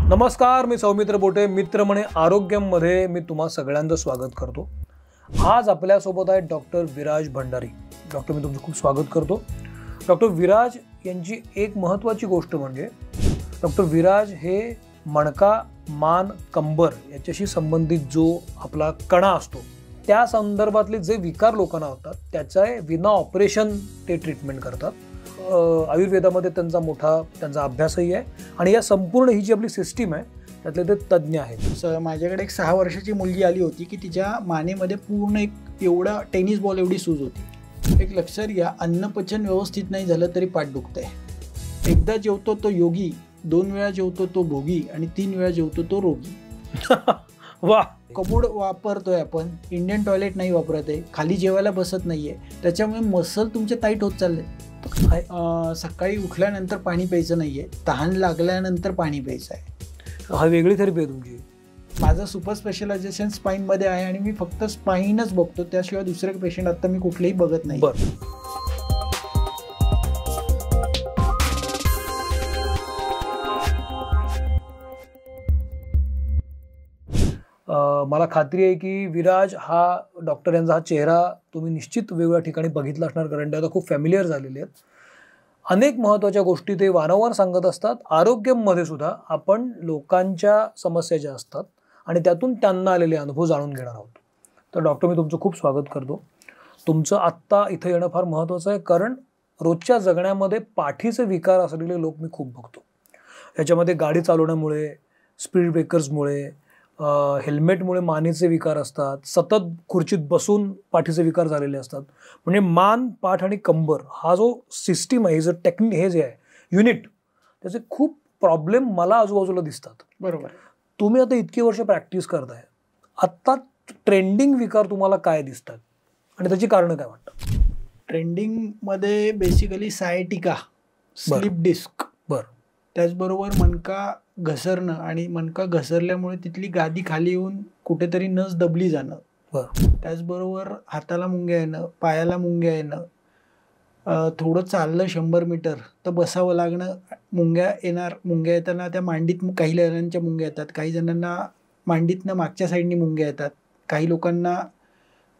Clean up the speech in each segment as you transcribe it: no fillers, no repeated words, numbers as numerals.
नमस्कार, मी सौमित्र बोटे. मित्र म्हणे आरोग्यमध्ये मी तुम्हा सगळ्यांचं स्वागत करतो. आज आपल्यासोबत आहे डॉक्टर विराज भंडारी. डॉक्टर, मी तुमचं खूप स्वागत करतो. डॉक्टर विराज यांची एक महत्त्वाची गोष्ट म्हणजे डॉक्टर विराज हे मणका, मान, कंबर याच्याशी संबंधित जो आपला कणा असतो त्या संदर्भातले जे विकार लोकांना होतात त्याचा विना ऑपरेशन ते ट्रीटमेंट करतात. आयुर्वेदामध्ये त्यांचा अभ्यासही आहे आणि या संपूर्ण ही जी आपली सिस्टीम आहे त्यातले ते तज्ज्ञ आहेत. माझ्याकडे एक 6 वर्षाची मुलगी आली होती की तिच्या मानेमध्ये पूर्ण एक एवढा टेनिस बॉल एवढी सूज होती. एक लक्षात घ्या, अन्नपचन व्यवस्थित नाही झालं तरी पाठ दुखतंय. एकदा जेवतो तो योगी, 2 वेळा जेवतो तो भोगी आणि 3 वेळा जेवतो तो रोगी. वा. कमोड वापरतोय आपण, इंडियन टॉयलेट नाही वापरत आहे, खाली जेवायला बसत नाहीये, त्याच्यामुळे मसल तुमचे टाईट होत चालले. सकाळी उठल्यानंतर पाणी प्यायचं नाहीये, तहान लागल्यानंतर पाणी प्यायचं आहे. हा वेगळी थेरपी आहे तुमची. माझं सुपर स्पेशलायझेशन स्पाईनमध्ये आहे आणि मी फक्त स्पाईनच बघतो, त्याशिवाय दुसरे पेशंट आता मी कुठलेही बघत नाही. मला खात्री आहे की विराज हा डॉक्टर यांचा हा चेहरा तुम्ही निश्चित वेगवेगळ्या ठिकाणी बघितला असणार, कारण ते आता खूप फॅमिलियर झालेले आहेत. अनेक महत्त्वाच्या गोष्टी ते वारंवार सांगत असतात. आरोग्यमध्ये सुद्धा आपण लोकांच्या समस्या ज्या असतात आणि त्यातून त्यांना आलेले अनुभव जाणून घेणार आहोत. तर डॉक्टर, मी तुमचं खूप स्वागत करतो. तुमचं आत्ता इथं येणं फार महत्त्वाचं आहे, कारण रोजच्या जगण्यामध्ये पाठीचे विकार असलेले लोक मी खूप बघतो. याच्यामध्ये गाडी चालवण्यामुळे, स्पीड ब्रेकर्समुळे, हेल्मेटमुळे मानेचे विकार असतात, सतत खुर्चीत बसून पाठीचे विकार झालेले असतात. म्हणजे मान, पाठ आणि कंबर हा जो सिस्टीम आहे, जो हे जे आहे युनिट, त्याचे खूप प्रॉब्लेम मला आजूबाजूला दिसतात. बरोबर. तुम्ही आता इतकी वर्ष प्रॅक्टिस करताय, आत्ता ट्रेंडिंग विकार तुम्हाला काय दिसतात आणि त्याची कारणं काय वाटतात? ट्रेंडिंगमध्ये बेसिकली सायटिका, स्लिप डिस्क, त्याचबरोबर मणका घसरणं आणि मणका घसरल्यामुळे तिथली गादी खाली येऊन कुठेतरी नस दबली जाणं, त्याचबरोबर हाताला मुंग्या येणं, पायाला मुंग्या येणं, थोडं चाललं 100 मीटर तर बसावं लागणं, मुंग्या येताना त्या मांडीत काही जणांच्या मुंग्या येतात, काही जणांना मांडीतनं मागच्या साईडनी मुंग्या येतात, काही लोकांना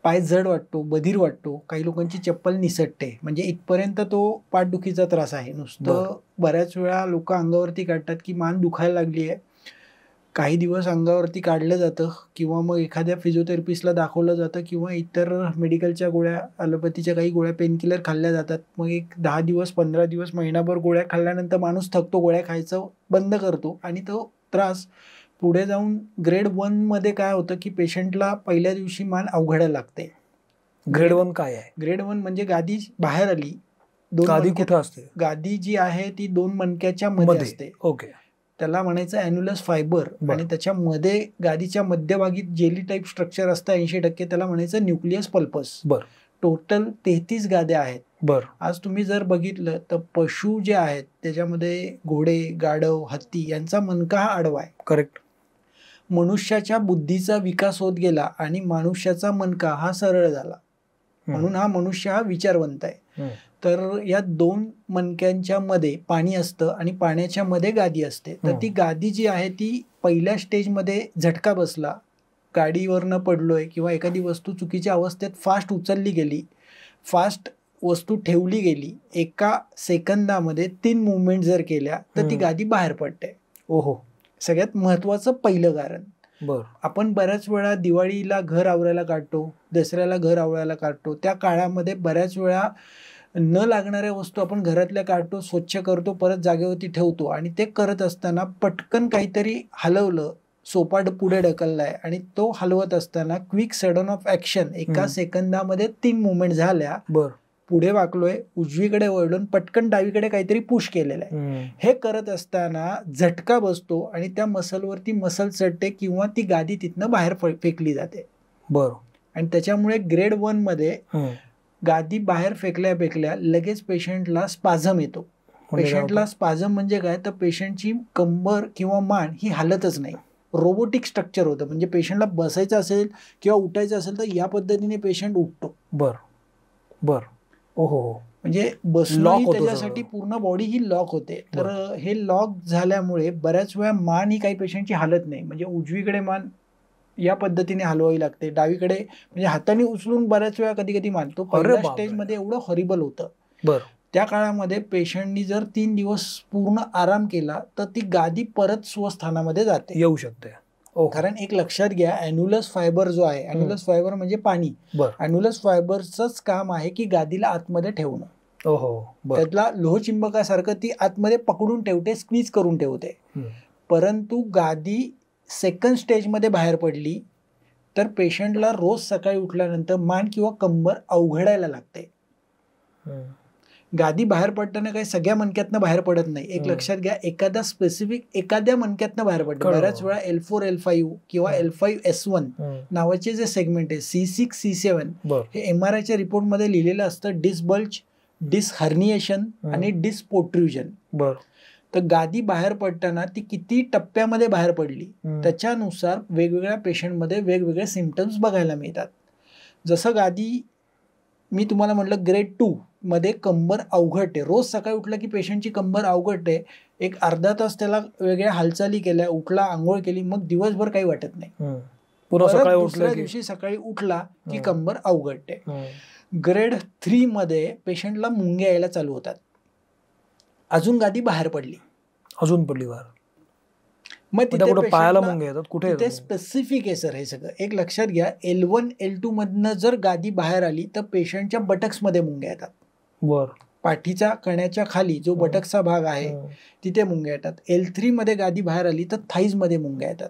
पाय जड वाटतो, बधीर वाटतो, काही लोकांची चप्पल निसटते. म्हणजे इथपर्यंत तो पाठदुखीचा त्रास आहे. नुसतं बऱ्याच वेळा लोक अंगावरती काढतात की मान दुखायला लागली आहे, काही दिवस अंगावरती काढलं जातं किंवा मग एखाद्या फिजिओथेरपिस्टला दाखवलं जातं किंवा इतर मेडिकलच्या गोळ्या, ॲलोपॅथीच्या काही गोळ्या, पेनकिलर खाल्ल्या जातात. मग एक 10 दिवस, 15 दिवस, महिनाभर गोळ्या खाल्ल्यानंतर माणूस थकतो, गोळ्या खायचं बंद करतो आणि तो त्रास पुढे जाऊन ग्रेड 1 मध्ये काय होतं की पेशंटला पहिल्या दिवशी मान अवघडायला लागते. ग्रेड 1 काय आहे? ग्रेड 1 म्हणजे गादी बाहेर आली. गादी कुठे असते? गादी जी आहे ती 2 मणक्याच्या मध्ये असते. ओके. त्याला म्हणायचं ॲन्युलस फायबर आणि त्याच्यामध्ये गादीच्या मध्यभागी जेली टाईप स्ट्रक्चर असतं 80%, त्याला म्हणायचं न्यूक्लियस पल्पस. टोटल 33 गाद्या आहेत. आज तुम्ही जर बघितलं तर पशु जे आहेत त्याच्यामध्ये घोडे, गाढव, हत्ती यांचा मणका हा आडवा आहे. करेक्ट. मनुष्याच्या बुद्धीचा विकास होत गेला आणि मनुष्याचा मणका हा सरळ झाला, म्हणून हा मनुष्य हा विचारवंत आहे. तर या 2 मणक्यांच्या मध्ये पाणी असतं आणि पाण्याच्या मध्ये गादी असते. तर ती गादी जी आहे ती पहिल्या स्टेजमध्ये झटका बसला, गाडीवरनं पडलोय किंवा एखादी वस्तू चुकीच्या अवस्थेत फास्ट उचलली गेली, फास्ट वस्तू ठेवली गेली, एका सेकंदामध्ये 3 मुवमेंट जर केल्या तर ती गादी बाहेर पडते. ओहो. सगळ्यात महत्वाचं पहिलं कारण. आपण बऱ्याच वेळा दिवाळीला घर आवरायला काढतो, दसऱ्याला घर आवरायला काढतो, त्या काळामध्ये बऱ्याच वेळा न लागणाऱ्या वस्तू आपण घरातल्या काढतो, स्वच्छ करतो, परत जागेवरती ठेवतो आणि ते करत असताना पटकन काहीतरी हलवलं, सोपा पुढे ढकललाय आणि तो हलवत असताना क्विक सडन ऑफ ऍक्शन, एका सेकंदामध्ये 3 मुवमेंट झाल्या. पुढे वाकलोय, उजवीकडे वळून पटकन डावीकडे काहीतरी पुश केलेलं आहे. हे करत असताना झटका बसतो आणि त्या मसलवरती मसल चढते किंवा ती गादी तिथनं बाहेर फेकली जाते. आणि त्याच्यामुळे ग्रेड 1 मध्ये गादी बाहेर फेकल्या लगेच पेशंटला स्पाझम येतो. पेशंटला स्पाझम म्हणजे काय, तर पेशंटची कंबर किंवा मान ही हालतच नाही, रोबोटिक स्ट्रक्चर होतं. म्हणजे पेशंटला बसायचं असेल किंवा उठायचं असेल तर या पद्धतीने पेशंट उठतो. ओहो. म्हणजे बसणं त्याच्यासाठी पूर्ण बॉडी ही लॉक होते. तर हे लॉक झाल्यामुळे बऱ्याच वेळा मान ही काही पेशंटची हालत नाही. म्हणजे उजवीकडे मान या पद्धतीने हलवावी लागते, डावीकडे म्हणजे हाताने उचलून बऱ्याच वेळा कधी कधी मान. तो पहिल्या स्टेजमध्ये एवढं हॉरिबल होतं. त्या काळामध्ये पेशंटनी जर 3 दिवस पूर्ण आराम केला तर ती गादी परत स्वस्थानामध्ये जाते, येऊ शकते. कारण एक लक्षात घ्या, ॲन्युलस फायबर जो आहे, ॲन्युलस फायबर म्हणजे पाणी, ॲन्युलस फायबरचंच काम आहे की गादीला आतमध्ये ठेवणं. त्यातला लोहचुंबकासारखं ती आतमध्ये पकडून ठेवते, स्क्वीज करून ठेवते. परंतु गादी सेकंड स्टेजमध्ये बाहेर पडली तर पेशंटला रोज सकाळी उठल्यानंतर मान किंवा कंबर अवघडायला लागते. गादी बाहेर पडताना काही सगळ्या मणक्यातनं बाहेर पडत नाही. एक लक्षात घ्या, एखादा स्पेसिफिक एखाद्या मणक्यातनं बाहेर पडतं. बऱ्याच वेळा L4 L5 किंवा L5 S1 नावाचे जे सेगमेंट आहे, C6 C7 हे MRIच्या रिपोर्टमध्ये लिहिलेलं असतं डिस्क बल्ज, डिस्क हर्निएशन आणि डिस्क पोट्रुजन. तर गादी बाहेर पडताना ती किती टप्प्यामध्ये बाहेर पडली त्याच्यानुसार वेगवेगळ्या पेशंटमध्ये वेगवेगळे सिम्पटम्स बघायला मिळतात. जसं गादी मी तुम्हाला म्हटलं ग्रेड 2 मध्ये कंबर अवघडते, रोज सकाळी उठलं की पेशंटची कंबर अवघडते, एक अर्धा तास त्याला वेगळ्या हालचाली केल्या, उठला, आंघोळ केली, मग दिवसभर काही वाटत नाही. दुसऱ्या दिवशी सकाळी उठला की कंबर अवघडते. ग्रेड 3 मध्ये पेशंटला मुंग्या यायला चालू होतात. अजून गादी बाहेर पडली, अजून पडली बाहेर, मग तिथे पायाला मुंग्या येतात. कुठे ते स्पेसिफिक आहे सर हे सगळं. एक लक्षात घ्या, L1 L2 मधनं जर गादी बाहेर आली तर पेशंटच्या बटक्स मध्ये मुंग्या येतात. पाठीच्या कण्याच्या खाली जो बटक्सचा भाग आहे तिथे मुंग्या येतात. L3 मध्ये गादी बाहेर आली तर थाईज मध्ये मुंग्या येतात.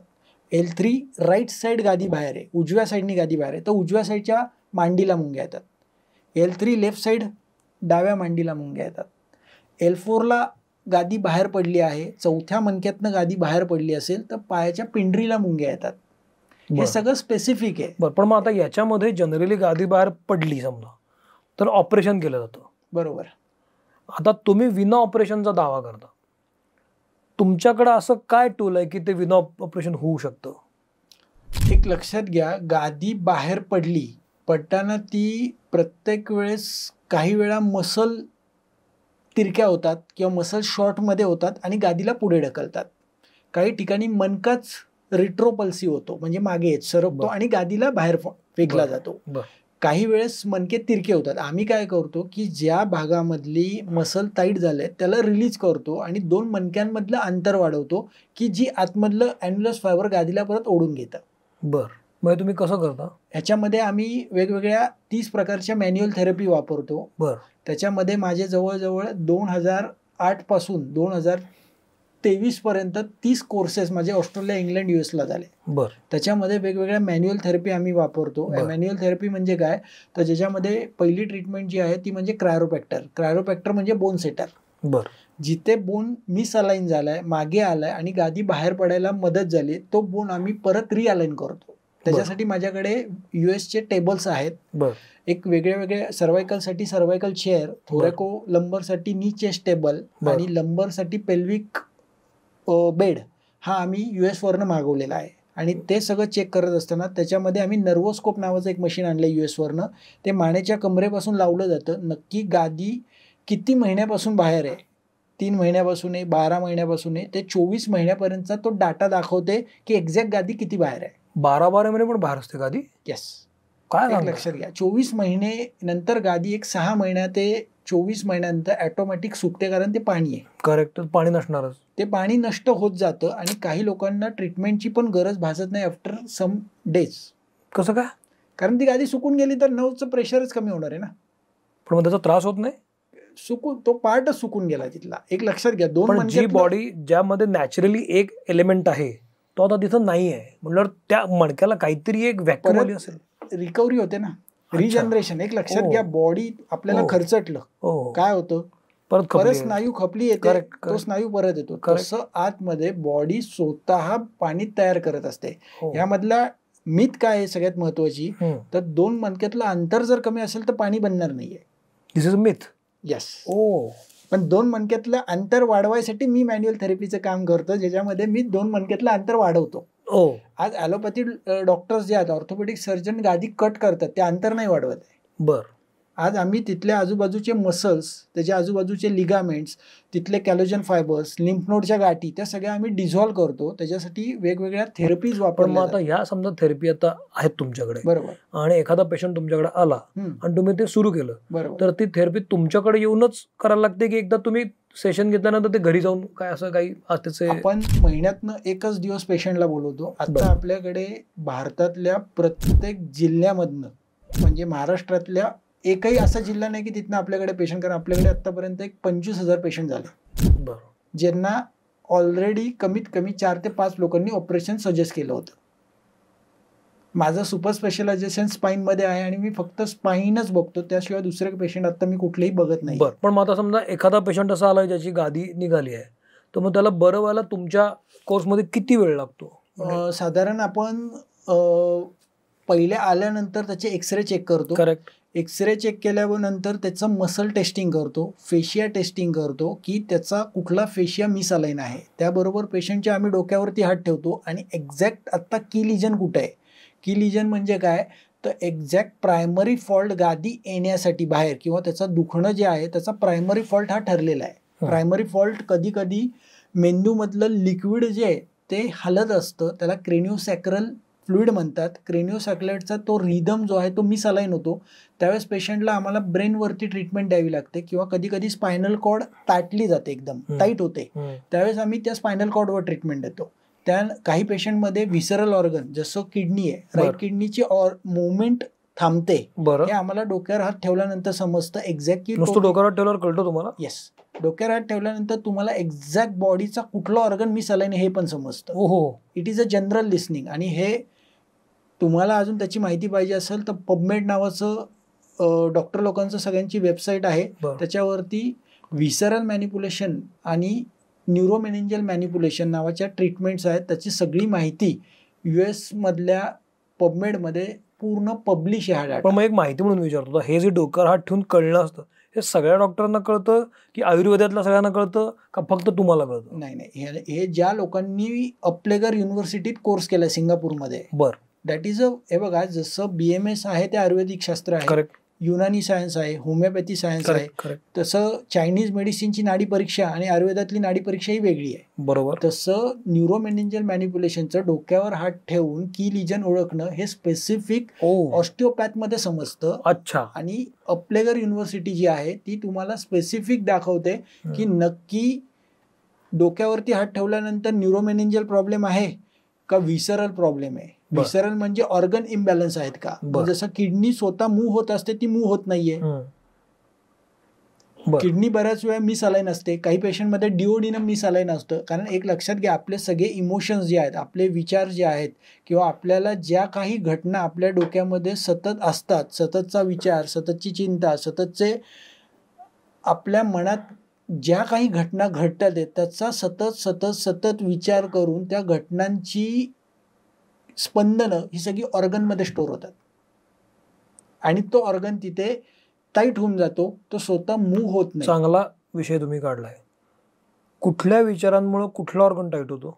L3 राईट साइड गादी बाहेर आहे, उजव्या साईडनी गादी बाहेर आहे, तर उजव्या साईडच्या मांडीला मुंग्या येतात. L3 लेफ्ट साइड डाव्या मांडीला मुंग्या येतात. L4 ला गादी बाहेर पडली आहे, चौथ्या मणक्यातनं गादी बाहेर पडली असेल तर पायाच्या पिंडरीला मुंग्या येतात. हे सगळं स्पेसिफिक आहे. पण मग आता याच्यामध्ये जनरली गादी बाहेर पडली समजा तर ऑपरेशन केलं जातं, बरोबर. आता तुम्ही विना ऑपरेशनचा दावा करता, तुमच्याकडे असं काय टूल आहे की ते विना ऑपरेशन होऊ शकतं? एक लक्षात घ्या, गादी बाहेर पडताना ती प्रत्येक वेळेस काही वेळा मसल तिरक्या होतात किंवा मसल शॉर्टमध्ये होतात आणि गादीला पुढे ढकलतात. काही ठिकाणी मनकाच रिट्रोपल्सिव्ह होतो, म्हणजे मागे सरकतो आणि गादीला बाहेर फेकला जातो. काही वेळेस मनके तिरके होतात. आम्ही काय करतो की ज्या भागामधली मसल टाईट झाले त्याला रिलीज करतो आणि 2 मणक्यांमधलं अंतर वाढवतो की जी आतमधलं ॲन्युलस फायबर गादीला परत ओढून घेतं. मग तुम्ही कसं करता? ह्याच्यामध्ये आम्ही वेगवेगळ्या 30 प्रकारच्या मॅन्युअल थेरपी वापरतो. त्याच्यामध्ये माझे जवळजवळ 2008 पासून 2023 पर्यंत 30 कोर्सेस माझे ऑस्ट्रेलिया, इंग्लंड, US ला झाले. त्याच्यामध्ये वेगवेगळ्या मॅन्युअल थेरपी आम्ही वापरतो. मॅन्युअल थेरपी म्हणजे काय, तर ज्याच्यामध्ये पहिली ट्रीटमेंट जी आहे ती म्हणजे क्रायोप्रॅक्टर म्हणजे बोन सेटर. जिथे बोन मिसअलाइन झालाय, मागे आलाय आणि गादी बाहेर पडायला मदत झाली, तो बोन आम्ही परत रिअलाइन करतो. त्याच्यासाठी माझ्याकडे US टेबल्स आहेत. एक वेगळे सर्वायकलसाठी सर्वायकल चेअर, थोरॅको लंबरसाठी नी चेस्ट टेबल आणि लंबरसाठी पेल्विक बेड हा आम्ही US वरनं मागवलेला आहे. आणि ते सगळं चेक करत असताना त्याच्यामध्ये आम्ही नर्वोस्कोप नावाचं एक मशीन आणलं US वरनं. ते मानेच्या कमरेपासून लावलं जातं. नक्की गादी किती महिन्यापासून बाहेर आहे, 3 महिन्यापासून आहे, 12 महिन्यापासून आहे, ते 24 महिन्यापर्यंतचा तो डाटा दाखवते की एक्झॅक्ट गादी किती बाहेर आहे. 12 महिने पण बाहेर असते गादी? येस. काय लक्षात घ्या, 24 महिने नंतर गादी एक 6 महिन्या ते 24 महिन्यानंतर ऑटोमॅटिक सुकते, कारण ते पाणी आहे. करेक्ट, पाणी नसणारच. ते पाणी नष्ट होत जातं आणि काही लोकांना ट्रीटमेंटची पण गरज भासत नाही आफ्टर सम डेज. कसं काय? कारण ती गादी सुकून गेली तर नर्वचं प्रेशरच कमी होणार आहे ना. पण मग त्याचा त्रास होत नाही? तो पार्टच सुकून गेला तिथला. एक लक्षात घ्या, 2 जी बॉडी ज्यामध्ये नॅचरली एक एलिमेंट आहे तो आता तिथं नाही आहे म्हणल्यावर त्या मणक्याला काहीतरी एक व्हॅक्यूम आली असेल, रिकव्हरी होते ना, रिजनरेशन. एक लक्षात घ्या, बॉडी आपल्याला खर्चटलं, काय होतं, परत स्नायू खपली येते, तो स्नायू परत येतो. तसं आतमध्ये बॉडी स्वतः पाणी तयार करत असते. यामधला मिथ काय आहे सगळ्यात महत्वाची, तर 2 मणक्यातलं अंतर जर कमी असेल तर पाणी बनणार नाहीये. दिस इज अ मिथ. येस. पण 2 मणक्यातलं अंतर वाढवायसाठी मी मॅन्युअल थेरपीचं काम करतो, ज्याच्यामध्ये मी 2 मणक्यातलं अंतर वाढवतो. आज ॲलोपॅथी डॉक्टर्स जे आहेत, ऑर्थोपेडिक सर्जन गादी कट करतात, ते अंतर नाही वाढवत आहे. आज आम्ही तिथल्या आजूबाजूचे मसल्स, त्याच्या आजूबाजूचे लिगामेंट्स, तिथले कॅलोजन फायबर्स, लिम्फ नोडच्या गाठी, त्या सगळ्या आम्ही डिझॉल्व्ह करतो. त्याच्यासाठी वेगवेगळ्या थेरपीज पण मग आता ह्या समजा थेरपी आता आहेत तुमच्याकडे, बरोबर, आणि एखादा पेशंट तुमच्याकडे आला आणि तुम्ही ते सुरू केलं, बरोबर, तर ती थेरपी तुमच्याकडे येऊनच करायला लागते की एकदा तुम्ही सेशन घेतल्यानंतर ते घरी जाऊन काय असं काही त्याचे? आपण महिन्यातनं एकच दिवस पेशंटला बोलवतो. आता आपल्याकडे भारतातल्या प्रत्येक जिल्ह्यामधनं, म्हणजे महाराष्ट्रातल्या एकही असा जिल्हा नाही की तिथनं आपल्याकडे पेशंट, कारण आपल्याकडे आतापर्यंत एक 25,000 पेशंट झाले ज्यांना ऑलरेडी कमीत कमी 4 ते 5 लोकांनी ऑपरेशन सजेस्ट केलं होतं. माझं सुपर स्पेशलायझेशन स्पाईन मध्ये आहे आणि मी फक्त स्पाईनच बघतो, त्याशिवाय दुसरे पेशंट आता मी कुठलेही बघत नाही. पण मग आता समजा एखादा पेशंट असा आलाय ज्याची गादी निघाली आहे, तर मग त्याला बरं व्हायला तुमच्या कोर्समध्ये किती वेळ लागतो? साधारण आपण पहिले आल्यानंतर त्याचे एक्सरे चेक करतो. करेक्ट. एक्सरे चेक केल्यानंतर त्याचं मसल टेस्टिंग करतो, फेशिया टेस्टिंग करतो की त्याचा कुठला फेशिया मिसअलाइन आहे. त्याबरोबर पेशंटच्या आम्ही डोक्यावरती हात ठेवतो आणि एक्झॅक्ट आत्ता की लिजन कुठे आहे. की लिजन म्हणजे काय, तर एक्झॅक्ट प्रायमरी फॉल्ट गादी येण्यासाठी बाहेर, किंवा त्याचं दुखणं जे आहे त्याचा प्रायमरी फॉल्ट हा ठरलेला आहे. प्रायमरी फॉल्ट कधी कधी मेंदूमधलं लिक्विड जे आहे ते हलत असतं, त्याला क्रेनिओसॅक्रल फ्लुइड म्हणतात. क्रेनिओसॅक्युलेटचा तो रिदम जो आहे तो मिसअलाइन होतो. त्यावेळेस पेशंटला आम्हाला ब्रेनवरती ट्रीटमेंट द्यावी लागते, किंवा कधी कधी स्पायनल कॉर्ड ताटली जाते, एकदम टाईट होते. त्यावेळेस आम्ही त्या स्पायनल कॉर्डवर ट्रीटमेंट देतो. त्या काही पेशंटमध्ये व्हिसरल ऑर्गन जसं किडनी आहे, राईट किडनीची मुवमेंट थांबते, हे आम्हाला डोक्यावर हात ठेवल्यानंतर समजतं. एक्झॅक्टली डोक्यावर हात ठेवल्यावर कळतं तुम्हाला? येस, डोक्यावर हात ठेवल्यानंतर तुम्हाला एक्झॅक्ट बॉडीचा कुठला ऑर्गन मिसअलाइन हे पण समजतं. It is a general listening. आणि हे तुम्हाला अजून त्याची माहिती पाहिजे असेल तर पबमेड नावाचं डॉक्टर लोकांचं सगळ्यांची वेबसाईट आहे, त्याच्यावरती व्हिसरल मॅनिप्युलेशन आणि न्यूरोमेनिंजल मॅनिप्युलेशन नावाच्या ट्रीटमेंट्स आहेत. त्याची सगळी माहिती US मधल्या पबमेडमध्ये पूर्ण पब्लिश आहे हा डाटा. पण मग एक माहिती म्हणून विचारतो, हे जे डोक्यावर हात ठेवून कळलं असतं हे सगळ्या डॉक्टरांना कळतं की आयुर्वेदातल्या सगळ्यांना कळतं का फक्त तुम्हाला कळतं? नाही, हे ज्या लोकांनी अपलेगर युनिव्हर्सिटीत कोर्स केला सिंगापूरमध्ये, दॅट इज हे बघा, जसं BMS आहे ते आयुर्वेदिक शास्त्र आहे, करेक्ट, युनानी सायन्स आहे, होमिओपॅथी सायन्स आहे, तसं चायनीज मेडिसिनची नाडी परीक्षा आणि आयुर्वेदातली नाडी परीक्षा ही वेगळी आहे. बरोबर. तसं न्यूरोमेनिंजल मॅनिप्युलेशनचं डोक्यावर हात ठेवून की लिजन ओळखणं हे स्पेसिफिक ऑस्टिओपॅथ मध्ये समजतं. अच्छा. आणि अपलेगर युनिव्हर्सिटी जी आहे ती तुम्हाला स्पेसिफिक दाखवते की नक्की डोक्यावरती हात ठेवल्यानंतर न्यूरोमेनिंजल प्रॉब्लेम आहे का व्हिसरल प्रॉब्लेम आहे. व्हिसरल म्हणजे ऑर्गन इम्बॅलन्स आहेत का. जसं किडनी स्वतः मूव्ह होत असते ती मूव्ह होत नाहीये. किडनी बऱ्याच वेळा मिसअलाइन असते. काही पेशंटमध्ये डिओडिनम मिसअलाइन असतं. कारण एक लक्षात घ्या, आपले सगळे इमोशन्स जे आहेत, आपले विचार जे आहेत, किंवा आपल्याला ज्या काही घटना आपल्या डोक्यामध्ये सतत असतात, सततचा विचार, सततची चिंता, सततचे आपल्या मनात ज्या काही घटना घडतात त्याचा सतत विचार करून त्या घटनांची स्पंदनं ही सगळी ऑर्गनमध्ये स्टोर होतात आणि तो ऑर्गन तिथे टाईट होऊन जातो, तो स्वतः मूव्ह होत नाही. चांगला विषय तुम्ही काढलाय. कुठल्या विचारांमुळे कुठला ऑर्गन टाईट होतो?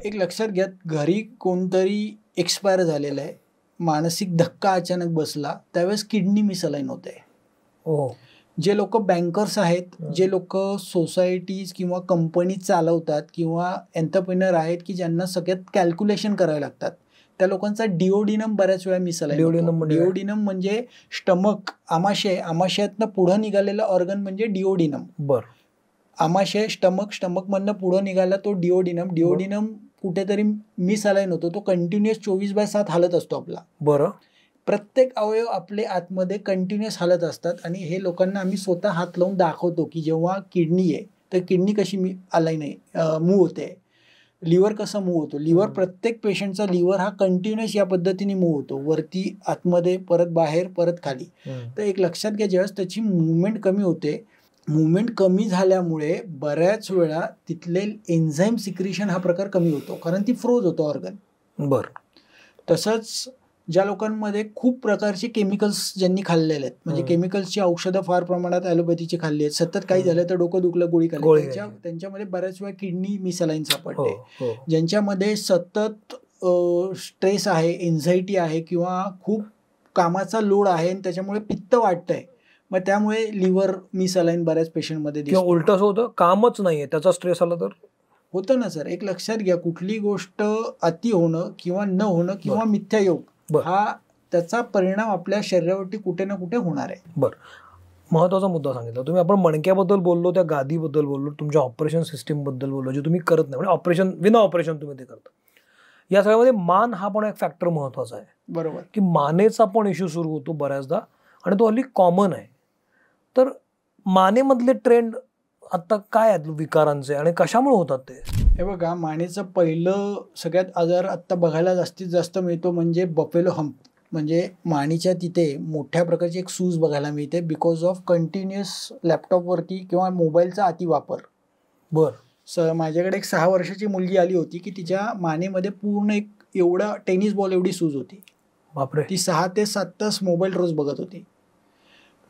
एक लक्षात घ्या, घरी कोणतरी एक्सपायर झालेलं आहे, मानसिक धक्का अचानक बसला, त्यावेळेस किडनी मिसअलाइन होते. जे लोक बँकर्स आहेत, जे लोक सोसायटीज किंवा कंपनी चालवतात, किंवा एंटरप्रेन्योर आहेत की ज्यांना सगळ्यात कॅल्क्युलेशन करावे लागतात, त्या लोकांचा डिओडिनम बऱ्याच वेळा मिसअलाइन होतो. डिओडिनम म्हणजे स्टमक, आमाशयातनं पुढं निघालेलं ऑर्गन म्हणजे डिओडिनम. आमाशय स्टमक मधनं पुढं निघाला तो डिओडिनम कुठेतरी मिसअलाइन होतो. तो कंटिन्युअस 24/7 हालत असतो आपला. प्रत्येक अवयव आपले आतमध्ये कंटिन्युअस हालत असतात. आणि हे लोकांना आम्ही स्वतः हात लावून दाखवतो की जेव्हा किडनी आहे तर किडनी कशी मूव्ह होते, लिव्हर कसं मूव्ह होतो. लिव्हर, प्रत्येक पेशंटचा लिव्हर हा कंटिन्युअस या पद्धतीने मूव्ह होतो, वरती, आतमध्ये, परत बाहेर, परत खाली. तर एक लक्षात घ्या, ज्यावेळेस त्याची मुवमेंट कमी होते, मुवमेंट कमी झाल्यामुळे बऱ्याच वेळा तिथले एन्झाईम सिक्रिशन हा प्रकार कमी होतो, कारण ती फ्रोज होतो ऑर्गन. तसंच ज्या लोकांमध्ये खूप प्रकारचे केमिकल्स ज्यांनी खाल्लेले आहेत, म्हणजे केमिकल्सची औषधं फार प्रमाणात ॲलोपॅथीची खाल्ली आहेत, सतत काही झालं तर डोकं दुखलं गोळी खाल्ली, त्यांच्यामध्ये बऱ्याच वेळा किडनी मिसअलाइन सापडते. ज्यांच्यामध्ये सतत स्ट्रेस आहे, एन्झायटी आहे, किंवा खूप कामाचा लोड आहे आणि त्याच्यामुळे पित्त वाढतंय, मग त्यामुळे लिव्हर मिसअलाइन बऱ्याच पेशंटमध्ये किंवा दिसतो. उलट असं होतं, कामच नाहीये, त्याचा स्ट्रेस आला तर होतं ना सर. एक लक्षात घ्या, कुठली गोष्ट अति होणं किंवा न होणं किंवा मिथ्यायोग हा त्याचा परिणाम आपल्या शरीरावरती कुठे ना कुठे होणार आहे. बरं, महत्वाचा मुद्दा सांगितला तुम्ही. आपण मणक्याबद्दल बोललो, त्या गादीबद्दल बोललो, तुमच्या ऑपरेशन सिस्टीम बद्दल बोललो, जे तुम्ही करत नाही, म्हणजे ऑपरेशन विना ऑपरेशन तुम्ही ते करता. या सगळ्यामध्ये मान हा पण एक फॅक्टर महत्वाचा आहे. बरोबर. की मानेचा पण इश्यू सुरू होतो बऱ्याचदा आणि तो हल्ली कॉमन आहे. तर मानेमधले ट्रेंड आता काय आहेत विकारांचे आणि कशामुळे होतात ते? हे बघा, मानेचं पहिलं सगळ्यात आजार आत्ता बघायला जास्तीत जास्त मिळतो म्हणजे बफेलो हम्प. म्हणजे मानेच्या तिथे मोठ्या प्रकारची एक सूज बघायला मिळते बिकॉज ऑफ कंटिन्युअस लॅपटॉपवरती किंवा मोबाईलचा अतिवापर. माझ्याकडे एक 6 वर्षाची मुलगी आली होती की तिच्या मानेमध्ये पूर्ण एक एवढा टेनिस बॉल एवढी सूज होती. बापरे. ती 6 ते 7 तास मोबाईल रोज बघत होती.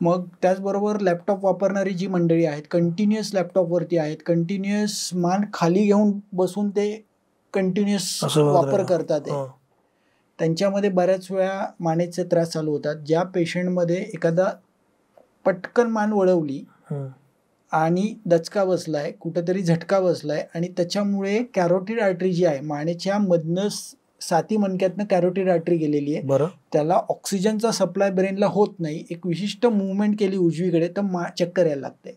मग त्याचबरोबर लॅपटॉप वापरणारी जी मंडळी आहेत, कंटिन्युअस लॅपटॉपवरती आहेत, कंटिन्युअस मान खाली घेऊन बसून ते कंटिन्युअस वापर करतात, त्यांच्यामध्ये बऱ्याच वेळा मानेचे त्रास चालू होतात. ज्या पेशंटमध्ये एखादा पटकन मान वळवली आणि दचका बसलाय, कुठेतरी झटका बसलाय आणि त्याच्यामुळे कॅरोटिड आर्टरी जी आहे मानेच्या मधनं साती मणक्यातनं कॅरोटिड आर्टरी गेलेली आहे, त्याला ऑक्सिजनचा सप्लाय ब्रेनला होत नाही, एक विशिष्ट मुवमेंट केली उजवीकडे तर चक्कर यायला लागते.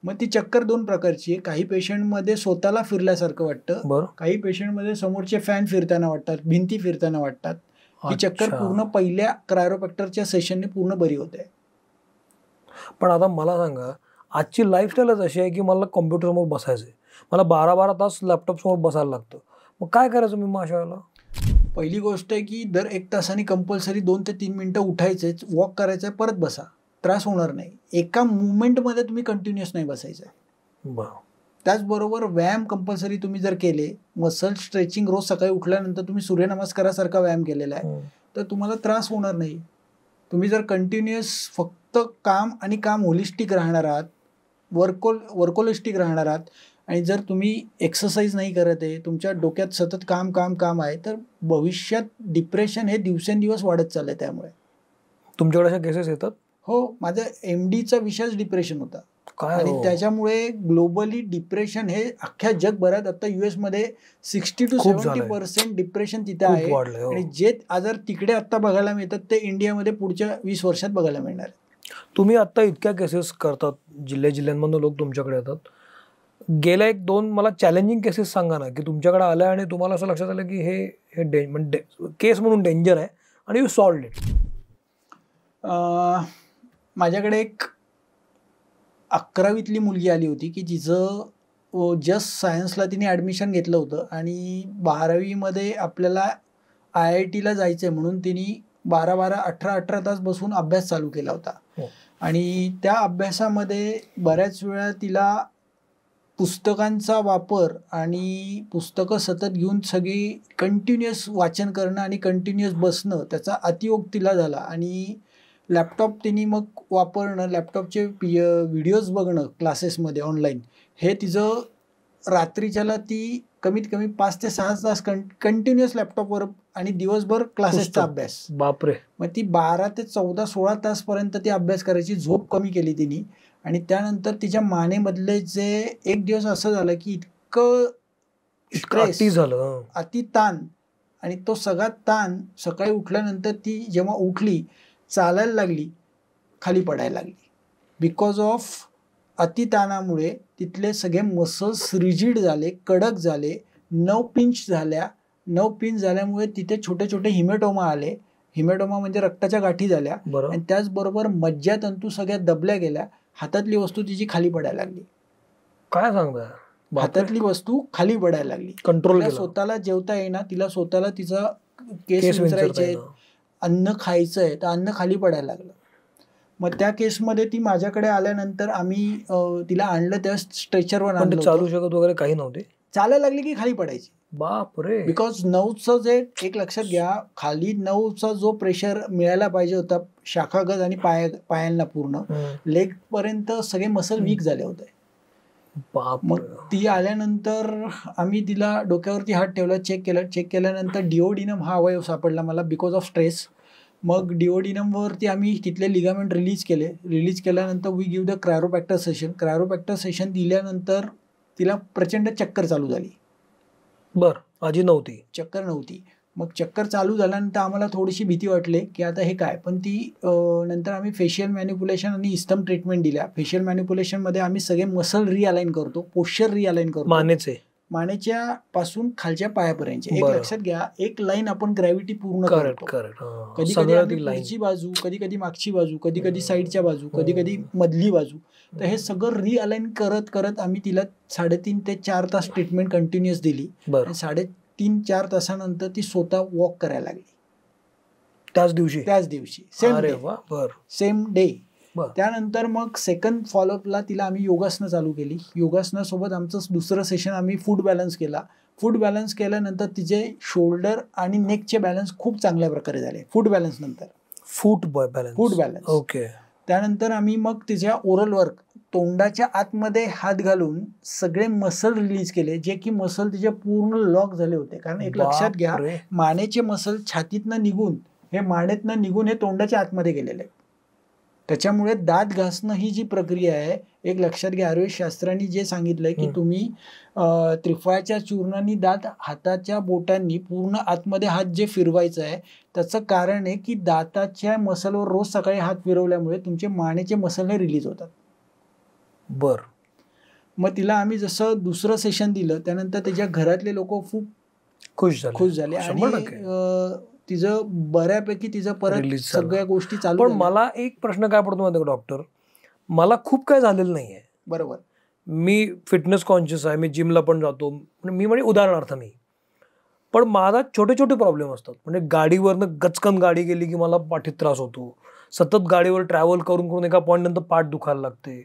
मग ती चक्कर 2 प्रकारची आहे. काही पेशंटमध्ये स्वतःला फिरल्यासारखं वाटतं, काही पेशंटमध्ये समोरचे फॅन फिरताना वाटतात, भिंती फिरताना वाटतात. ही चक्कर पूर्ण पहिल्या क्रायोप्रॅक्टरच्या सेशनने पूर्ण बरी होते. पण आता मला सांगा, आजची लाईफस्टाईलच अशी आहे की मला कॉम्प्युटर समोर बसायचंय, मला 12-12 तास लॅपटॉप समोर बसायला लागतं. मग काय करायचं मी अशा वेळेला? पहिली गोष्ट आहे की दर 1 तासाने कंपल्सरी 2 ते 3 मिनिटं उठायचेच, वॉक करायचंय, परत बसा, त्रास होणार नाही. एका मुवमेंटमध्ये तुम्ही कंटिन्युअस नाही बसायचं. त्याचबरोबर व्यायाम कंपल्सरी तुम्ही जर केले, मसल स्ट्रेचिंग रोज सकाळी उठल्यानंतर तुम्ही सूर्यनमस्कारासारखा व्यायाम केलेला आहे तर तुम्हाला त्रास होणार नाही. तुम्ही जर कंटिन्युअस फक्त काम आणि काम होलिस्टिक राहणार आहात, वर्कोलिस्टिक राहणार आहात आणि जर तुम्ही एक्सरसाइज नाही करत आहे, तुमच्या डोक्यात सतत काम काम काम आहे, तर भविष्यात डिप्रेशन हे दिवसेंदिवस वाढत चाललंय. त्यामुळे तुमच्याकडे अशा केसेस येतात? हो, माझा MDचा विषयच डिप्रेशन होता. आणि त्याच्यामुळे ग्लोबली डिप्रेशन हे अख्ख्या जगभरात आता US मध्ये 60 to 70% डिप्रेशन तिथे आहे आणि जे आजार तिकडे आता बघायला मिळतात ते इंडियामध्ये पुढच्या 20 वर्षात बघायला मिळणार. तुम्ही आता इतक्या केसेस करतात, जिल्ह्याजिल्ह्यांमधून लोक तुमच्याकडे येतात, गेल्या 1-2 मला चॅलेंजिंग केसेस सांगा ना की तुमच्याकडे आल्या आणि तुम्हाला असं लक्षात आलं की हे म्हणजे केस म्हणून डेंजर आहे आणि यू सॉल्व्ड इट. माझ्याकडे एक 11वीतली मुलगी आली होती की जिचं जस्ट सायन्सला तिने ॲडमिशन घेतलं होतं आणि 12वीमध्ये आपल्याला IITला जायचं आहे म्हणून तिने 12-12, 18-18 तास बसून अभ्यास चालू केला होता. आणि त्या अभ्यासामध्ये बऱ्याच वेळा तिला पुस्तकांचा वापर आणि पुस्तकं सतत घेऊन सगळी कंटिन्युअस वाचन करणं आणि कंटिन्युअस बसणं त्याचा अतियोग तिला झाला आणि लॅपटॉप तिने मग वापरणं, लॅपटॉपचे व्हिडिओज बघणं क्लासेसमध्ये ऑनलाईन, हे तिचं रात्रीच्याला ती कमीत कमी 5 ते 6 तास कंटिन्युअस लॅपटॉपवर आणि दिवसभर क्लासेसचा अभ्यास. बापरे. मग ती 12 ते 14-16 तासपर्यंत ती अभ्यास करायची, झोप कमी केली तिने आणि त्यानंतर तिच्या मानेमधले जे एक दिवस असं झालं की इतकं स्ट्रेस झालं, अति ताण आणि तो सगळा ताण सकाळी उठल्यानंतर ती जेव्हा उठली, चालायला लागली, खाली पडायला लागली. बिकॉज ऑफ अतिताणामुळे तिथले सगळे मसल्स रिजिड झाले, कडक झाले, 9 पिंच झाल्या. 9 पिंच झाल्यामुळे तिथे छोटे छोटे हिमेटोमा आले. हिमेटोमा म्हणजे रक्ताच्या गाठी झाल्या आणि त्याचबरोबर मज्जातंतू सगळ्या दबल्या गेल्या. हातातली वस्तू तिची खाली पडायला लागली. काय सांगता? हातातली वस्तू खाली पडायला लागली. कंट्रोल स्वतःला जेवता येईना, तिला स्वतःला तिचा केस विंचरायचे, अन्न खायचं आहे तर अन्न खाली पडायला लागलं. मग त्या केसमध्ये ती माझ्याकडे आल्यानंतर आम्ही तिला आणलं, त्या स्ट्रेचरवर आणलं. चालू शकत वगैरे काही नव्हते, चालायला लागली की खाली पडायची. बापरे. बिकॉज 9चं जे एक लक्षात घ्या, खाली 9चा जो प्रेशर मिळायला पाहिजे होता शाखागत आणि पायांना पूर्ण लेग पर्यंत सगळे मसल वीक झाले होते. मग ती आल्यानंतर आम्ही तिला डोक्यावरती हात ठेवला, चेक केल्यानंतर डिओडिनम हा अवयव सापडला मला बिकॉज ऑफ स्ट्रेस. मग डिओडिनमवरती आम्ही तिथले लिगामेंट रिलीज केल्यानंतर वी गिव्ह द क्रायोप्रॅक्टर सेशन दिल्यानंतर तिला प्रचंड चक्कर चालू झाली. आधी नव्हती चक्कर नव्हती. मग चक्कर चालू झाल्यानंतर आम्हाला थोडीशी भीती वाटली की आता हे काय, पण ती नंतर आम्ही फेशियल मॅनिप्युलेशन आणि इस्टम ट्रीटमेंट दिल्या. फेशियल मॅनिप्युलेशनमध्ये आम्ही सगळे मसल रिअलाइन करतो, पोश्चर रिअलाइन करतो, मानेच्या पासून खालच्या पायापर्यंत. एक लक्षात घ्या, एक लाईन आपण ग्रॅव्हिटी पूर्ण करतो. कधी कधी पुढची बाजू, कधी कधी मागची बाजू, कधी कधी साईडच्या बाजू, कधी कधी मधली बाजू. तर हे सगळं रिअलाइन करत करत आम्ही तिला 3.5 ते 4 तास ट्रीटमेंट कंटिन्युअस दिली. 3-4 तासानंतर ती स्वतः वॉक करायला लागली त्याच दिवशी सेम डे. त्यानंतर मग सेकंड फॉलोअपला तिला आम्ही योगासनं चालू केली. योगासनासोबत आमचं दुसरं सेशन आम्ही फूड बॅलन्स केला. फूड बॅलन्स केल्यानंतर तिचे शोल्डर आणि नेकचे बॅलन्स खूप चांगल्या प्रकारे झाले. फूड बॅलन्स नंतर फूड बॅलन्स ओके. त्यानंतर आम्ही मग तिच्या ओरल वर्क, तोंडाच्या आतमध्ये हात घालून सगळे मसल रिलीज केले, जे की मसल तिचे पूर्ण लॉक झाले होते. कारण एक लक्षात घ्या, मानेचे मसल छातीतनं निघून हे मानेतनं निघून हे तोंडाच्या आतमध्ये गेलेले. त्याच्यामुळे दात घासणं ही जी प्रक्रिया आहे, एक लक्षात घ्या, आयुर्वेदशास्त्रांनी जे सांगितलंय की तुम्ही त्रिफळाच्या चूर्णाने दात हाताच्या बोटांनी पूर्ण आतमध्ये हात जे फिरवायचं आहे, त्याचं कारण आहे की दाताच्या मसलवर रोज सकाळी हात फिरवल्यामुळे तुमचे मानेचे मसल हे रिलीज होतात. मग तिला आम्ही जसं दुसरं सेशन दिलं त्यानंतर त्याच्या घरातले लोक खूप खुश झाले आणि तिचं बऱ्यापैकी तिचं परत सगळ्या गोष्टी चालू. पण मला एक प्रश्न काय पडतो माहिती डॉक्टर, मला खूप काय झालेलं नाहीये. बरोबर, मी फिटनेस कॉन्शियस आहे, मी जिमला पण जातो, मी म्हणजे उदाहरणार्थ मी, पण माझा छोटे छोटे प्रॉब्लेम असतात. म्हणजे गाडीवरनं गचकन गाडी गेली की मला पाठीत त्रास होतो, सतत गाडीवर ट्रॅव्हल करून करून एका पॉईंट नंतर पाठ दुखायला लागते,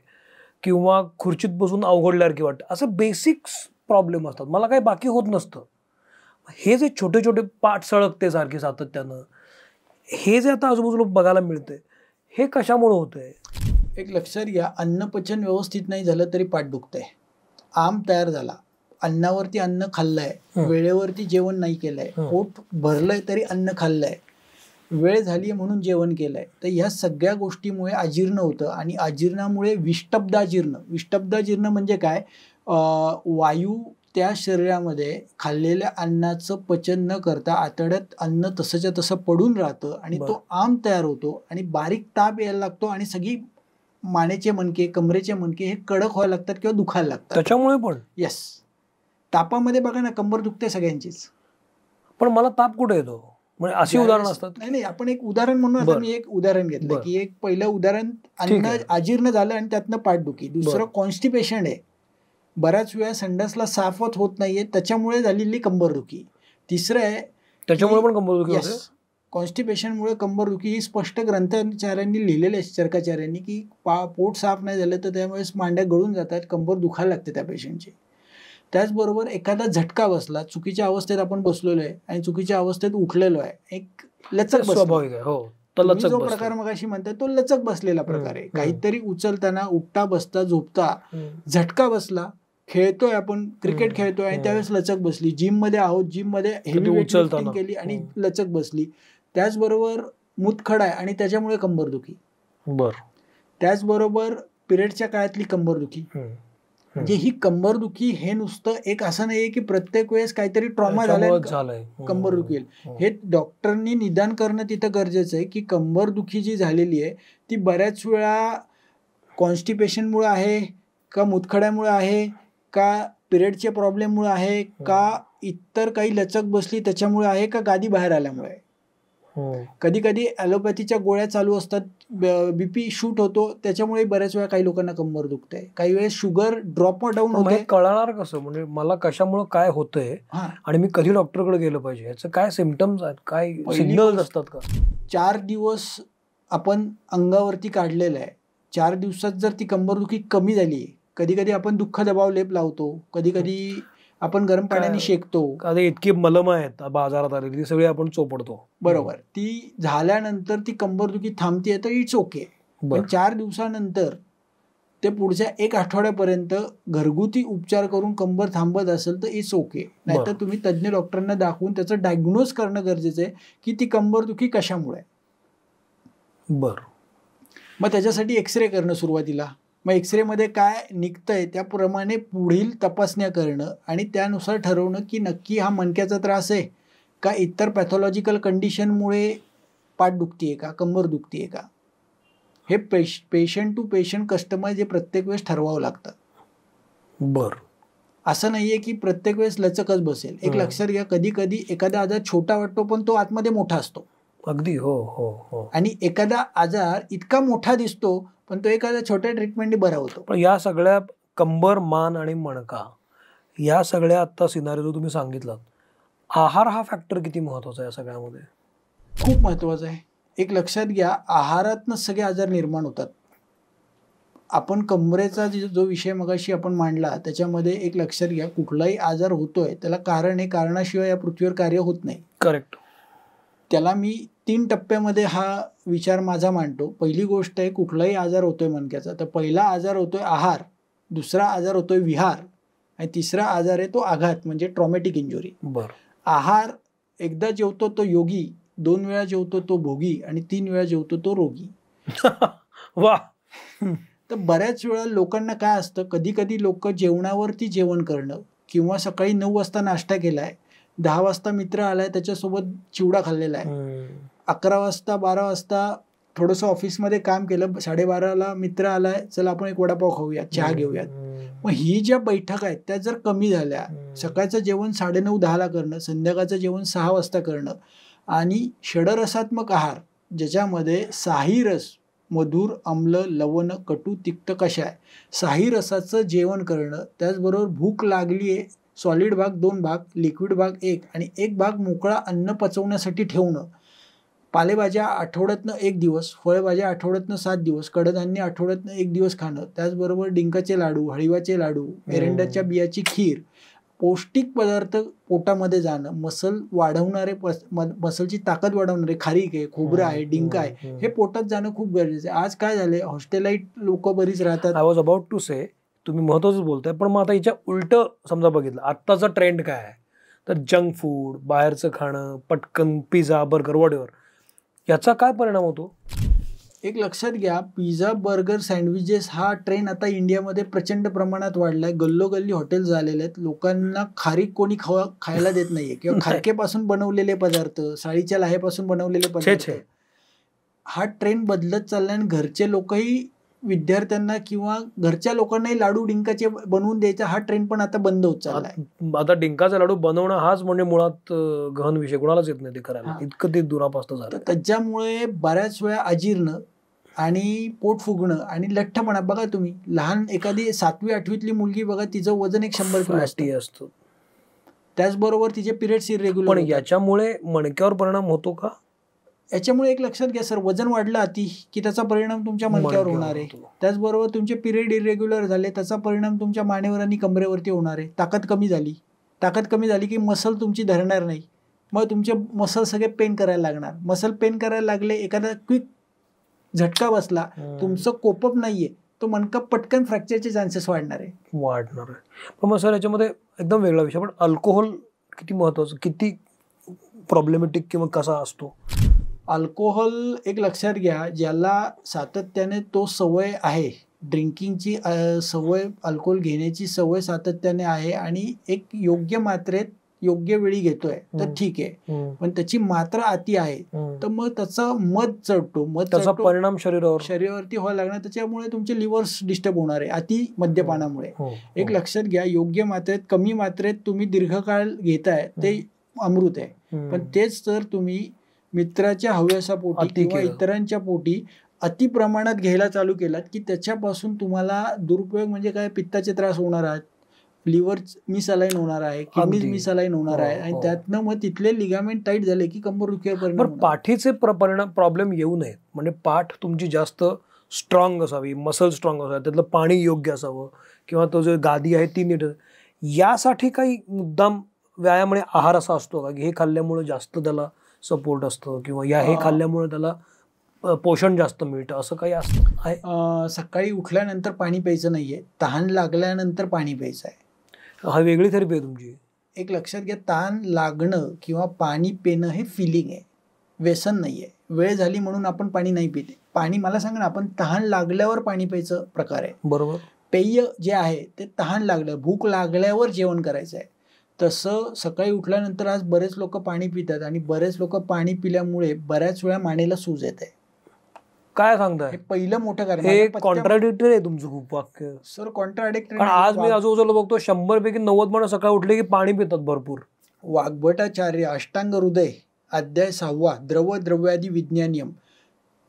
किंवा खुर्चीत बसून अवघडल्यासारखी वाटते. असं बेसिक्स प्रॉब्लेम असतात, मला काही बाकी होत नसतं. हे जे छोटे छोटे पाठ सळकते सारखे सातत्यानं, हे जे आता आजूबाजूला बघायला मिळते, हे कशामुळे होतंय? एक लक्षात घ्या, अन्नपचन व्यवस्थित नाही झालं तरी पाठ दुखतंय. आम तयार झाला, अन्नावरती अन्न खाल्लंय, वेळेवरती जेवण नाही केलंय, पोट भरलंय तरी अन्न खाल्लंय, वेळ झाली म्हणून जेवण केलंय, तर ह्या सगळ्या गोष्टीमुळे अजीर्ण होतं. आणि अजीर्णामुळे विष्टब्धाजीर्ण म्हणजे काय, वायू त्या शरीरामध्ये खाल्लेल्या अन्नाचं पचन न करता आतड्यात अन्न तसंच्या तसं पडून राहतं आणि तो आम तयार होतो आणि बारीक ताप यायला लागतो आणि सगळी मानेचे मणके, कमरेचे मणके हे कडक व्हायला लागतात किंवा दुखायला लागतात. त्याच्यामुळे पण येस, तापामध्ये बघा ना, कंबर दुखते सगळ्यांचीच. पण मला ताप कुठे येतो? म्हणजे अशी उदाहरण असतात. नाही, आपण एक उदाहरण म्हणून आता मी एक उदाहरण घेतलं की एक पहिलं उदाहरण, अन्न अजीर्ण झालं आणि त्यातनं पाठदुखी. दुसरं कॉन्स्टिपेशन आहे, बऱ्याच वेळा संडासला साफत होत नाहीये त्याच्यामुळे झालेली कंबरदुखी. तिसरं आहे त्याच्यामुळे पण कंबरदुखी, कॉन्स्टिपेशनमुळे कंबरदुखी. ही स्पष्ट ग्रंथाचार्यांनी लिहिलेले आहे, चरकाचार्यांनी, की पोट साफ नाही झालं तर त्यामुळे मांड्या गळून जातात, कंबर दुखायला लागते त्या पेशंटची. त्याचबरोबर एखादा झटका बसला, चुकीच्या अवस्थेत आपण बसलेलो आहे आणि चुकीच्या अवस्थेत उठलेलो आहे, एक लचक स्वाभाविक आहे. जो प्रकार मगाशी म्हणतात तो लचक बसलेला प्रकार आहे. काहीतरी उचलताना, उठता बसता झोपता झटका बसला, खेळतोय आपण, क्रिकेट खेळतोय आणि त्यावेळेस लचक बसली, जिम मध्ये आहोत, जिम मध्ये हेवी वेटलिफ्टिंग केली आणि लचक बसली. त्याचबरोबर मुतखडा आहे आणि त्याच्यामुळे कंबरदुखी. त्याचबरोबर पिरियडच्या काळातली कंबरदुखी. म्हणजे ही कंबरदुखी हे नुसतं एक असं नाहीये की प्रत्येक वेळेस काहीतरी ट्रॉमा झालाय कंबरदुखी येईल. हे डॉक्टरनी निदान करणं तिथं गरजेचं आहे की कंबरदुखी जी झालेली आहे ती बऱ्याच वेळा कॉन्स्टिपेशनमुळे आहे का, मुतखड्यामुळे आहे का, पिरियडच्या प्रॉब्लेममुळे आहे का, इतर काही लचक बसली त्याच्यामुळे आहे का, गादी बाहेर आल्यामुळे. कधी कधी ॲलोपॅथीच्या गोळ्या चालू असतात, बीपी शूट होतो, त्याच्यामुळे बऱ्याच वेळा काही लोकांना कंबर दुखते. काही वेळेस शुगर ड्रॉप डाऊन होते. कळणार कसं, म्हणजे मला कशामुळे काय होतंय आणि मी कधी डॉक्टरकडे गेलं पाहिजे, याचं काय सिम्पटम्स आहेत, काय सिग्नल्स असतात का? 4 दिवस आपण अंगावरती काढलेलं आहे, 4 दिवसात जर ती कंबरदुखी कमी झाली, कधी कधी आपण दुःख दबाव लेप लावतो, कधी कधी आपण गरम पाण्याने शेकतो, इतकी मलम आहेत बाजारात आलेली, ती सगळी आपण चोपडतो. बरोबर, ती झाल्यानंतर ती कंबरदुखी थांबते तर इट्स ओके. पण 4 दिवसानंतर ते पुढच्या 1 आठवड्यापर्यंत घरगुती उपचार करून कंबर थांबत असेल तर इट्स ओके. नाहीतर तुम्ही तज्ज्ञ डॉक्टरांना दाखवून त्याचं डायग्नोज करणं गरजेचं आहे की ती कंबरदुखी कशामुळे. बरं. मग त्याच्यासाठी एक्सरे करणं सुरुवातीला. मग एक्सरेमध्ये काय निघतंय त्याप्रमाणे पुढील तपासण्या करणं आणि त्यानुसार ठरवणं की नक्की हा मणक्याचा त्रास आहे का इतर पॅथॉलॉजिकल कंडिशनमुळे पाठ दुखतीये का, कंबर दुखतीये का. हे पेशंट टू पेशंट कस्टमाइज हे प्रत्येक वेळेस ठरवावं लागतं. बरं. असं नाहीये की प्रत्येक वेळेस लचकच बसेल. एक लक्षात घ्या, कधी कधी एखादा आजार छोटा वाटतो पण तो आतमध्ये मोठा असतो. अगदी. हो हो हो. आणि एखादा आजार इतका मोठा दिसतो पण तो एखाद्या छोट्या ट्रीटमेंटने बरा होतो. पण या सगळ्या कंबर, मान आणि मणका या सगळ्या आता सिनारिओ तुम्ही सांगितलात, आहार हा फॅक्टर किती महत्वाचा आहे या सगळ्यामध्ये? खूप महत्वाचं आहे. एक लक्षात घ्या, आहारातनं सगळे आजार निर्माण होतात. आपण कंबरेचा जो विषय मगाशी आपण मांडला त्याच्यामध्ये एक लक्षात घ्या, कुठलाही आजार होतोय त्याला कारण आहे, कारणाशिवाय या पृथ्वीवर कार्य होत नाही. करेक्ट. त्याला मी 3 टप्प्यामध्ये हा विचार माझा मांडतो. पहिली गोष्ट आहे, कुठलाही आजार होतोय मणक्याचा तर पहिला आजार होतोय आहार, दुसरा आजार होतोय विहार आणि तिसरा आजार आहे तो आघात म्हणजे ट्रॉमॅटिक इंजुरी. बरं. आहार, एकदा जेवतो तो योगी, 2 वेळा जेवतो तो भोगी आणि 3 वेळा जेवतो तो रोगी. वा. तर बऱ्याच वेळा लोकांना काय असतं, कधी कधी लोक जेवणावरती जेवण करणं किंवा सकाळी 9 वाजता नाश्ता केलाय, 10 वाजता मित्र आलाय त्याच्यासोबत चिवडा खाल्लेला आहे, 11 वाजता 12 वाजता थोडंसं ऑफिसमध्ये काम केलं, 12:30ला मित्र आलाय, चला आपण एक वडापाव खाऊया, चहा घेऊयात. मग ही ज्या बैठक आहेत त्या जर कमी झाल्या, सकाळचं जेवण 9:30-10ला करणं, संध्याकाळचं जेवण 6 वाजता करणं आणि षडरसात्मक आहार ज्याच्यामध्ये साही रस, मधुर, आम्ल, लवण, कटू, तिक्त, कषाय, साही रसाचं जेवण करणं, त्याचबरोबर भूक लागली आहे, सॉलिड भाग 2 भाग, लिक्विड भाग 1 आणि 1 भाग मोकळा अन्न पचवण्यासाठी ठेवणं, पालेभाज्या आठवड्यातनं 1 दिवस, फळभाज्या आठवड्यातनं 7 दिवस, कडधान्य आठवड्यातनं 1 दिवस खाणं, त्याचबरोबर डिंकाचे लाडू, हळीवाचे लाडू, एरंडाच्या बियाची खीर, पौष्टिक पदार्थ पोटामध्ये जाणं, मसल वाढवणारे, मसलची ताकद वाढवणारे, खारीक आहे, खोबरं आहे, डिंक आहे, हे पोटात जाणं खूप गरजेचं आहे. आज काय झालंय, हॉस्टेलाइट लोक बरीच राहतात. आय वॉज अबाउट टू से, तुम्ही महत्वाचं बोलताय, पण मग आता हिच्या उलट समजा बघितलं, आत्ताचा ट्रेंड काय आहे तर जंक फूड, बाहेरचं खाणं, पटकन पिझ्झा, बर्गर, वॉटेवर, याचा काय परिणाम होतो? एक लक्षात घ्या, पिझ्झा, बर्गर, सँडविचेस हा ट्रेंड आता इंडियामध्ये प्रचंड प्रमाणात वाढलाय. गल्लोगल्ली हॉटेल झालेले आहेत. लोकांना खारीक कोणी खायला देत नाहीये किंवा खारकेपासून बनवलेले पदार्थ, साळीच्या लाहेपासून बनवलेले पदार्थ, हा ट्रेंड बदलत चाललाय आणि घरचे लोकही विद्यार्थ्यांना किंवा घरच्या लोकांनाही लाडू डिंकाचे बनवून द्यायचा हा ट्रेंड पण आता बंद होत चाललाय. आता डिंकाचा लाडू बनवणं हाच म्हणजे मुळात गहन विषय, कोणालाच येत नाही ते करायला, इतकं ते दुरापास्त झालं. त्याच्यामुळे बऱ्याच वेळा अजीर्ण आणि पोट फुगणं आणि लठ्ठपणा. बघा तुम्ही, लहान एखादी 7वी-8वीतली मुलगी बघा, तिचं वजन 100 किलो असतं. त्याचबरोबर तिचे पिरियड्स इरेग्युलर. पण याच्यामुळे मणक्यावर परिणाम होतो का? याच्यामुळे एक लक्षात घ्या सर, वजन वाढलं अति की त्याचा परिणाम तुमच्या मणक्यावर होणार आहे. त्याचबरोबर तुमचे पिरियड इरेग्युलर झाले त्याचा परिणाम तुमच्या मानेवर आणि कमरेवरती होणार आहे. ताकद कमी झाली की मसल तुमची धरणार नाही, मग तुमचे मसल सगळे पेन करायला लागणार. मसल पेन करायला लागले, एखादा क्विक झटका बसला, तुमचं कोपअप नाहीये, तो मणका पटकन फ्रॅक्चरचे चान्सेस वाढणार आहे. पण मग सर याच्यामध्ये एकदम वेगळा विषय, पण अल्कोहोल किती महत्वाचं, किती प्रॉब्लेमॅटिक किंवा कसा असतो? अल्कोहोल एक लक्षात घ्या, ज्याला सातत्याने तो सवय आहे, ड्रिंकिंगची सवय, अल्कोहोल घेण्याची सवय सातत्याने आहे आणि एक योग्य मात्रेत योग्य वेळी घेतोय तर ठीक आहे, पण त्याची मात्रा अति आहे तर मग त्याचा मध चढतो, त्याचा परिणाम शरीरावरती व्हायला लागणार. त्याच्यामुळे तुमचे लिव्हर्स डिस्टर्ब होणार आहे अति मद्यपानामुळे. एक लक्षात घ्या, योग्य मात्रेत, कमी मात्रेत तुम्ही दीर्घकाळ घेताय ते अमृत आहे, पण तेच जर तुम्ही मित्राच्या हव्यासापोटी किंवा इतरांच्या पोटी अति प्रमाणात घ्यायला चालू केलात की त्याच्यापासून तुम्हाला दुरुपयोग म्हणजे काय, पित्ताचे त्रास होणार आहेत, लिव्हर मिसअलाइन होणार आहे, किडनी मिसअलाइन होणार आहे आणि त्यातनं मग तिथले लिगामेंट टाईट झाले की कंबर दुखीवर परिणाम. पाठीचे प्रॉब्लेम येऊ नये म्हणजे पाठ तुमची जास्त स्ट्रॉंग असावी, मसल स्ट्रॉंग असावी, त्यातलं पाणी योग्य असावं किंवा तो जो गादी आहे ती नीट, यासाठी काही मुद्दाम व्यायाम आणि आहार असा असतो का की हे खाल्ल्यामुळे जास्त त्याला सपोर्ट असतं किंवा हे खाल्ल्यामुळे त्याला पोषण जास्त मिळतं, असं काही असतं? सकाळी उठल्यानंतर पाणी प्यायचं नाहीये, तहान लागल्यानंतर पाणी प्यायचं आहे. हा वेगळी थेरपी आहे तुमची. एक लक्षात घ्या, तहान लागणं किंवा पाणी पिणं हे फिलिंग आहे. व्यसन नाहीये. वेळ झाली म्हणून आपण पाणी नाही पिते. पाणी मला सांगा ना, आपण तहान लागल्यावर पाणी प्यायचं प्रकार आहे. बरोबर. पेय जे आहे ते तहान लागलं, भूक लागल्यावर जेवण करायचं आहे. तसं सकाळी उठल्यानंतर आज बरेच लोक पाणी पितात आणि बरेच लोक पाणी पिल्यामुळे बऱ्याच वेळा मानेला सूज येते. काय सांगताय? हे पहिलं मोठं कारण. हे कॉन्ट्राडिक्टरी आहे तुमचं खूप वाक्य सर. कॉन्ट्राडिक्टरी. आज मी आजूबाजूला बघतो 100 पैकी 90 माणसं सकाळी उठले की पाणी पितात भरपूर. वाग्भटाचार्य अष्टांग हृदय अध्याय 6 द्रव द्रव्यादी विज्ञानियम.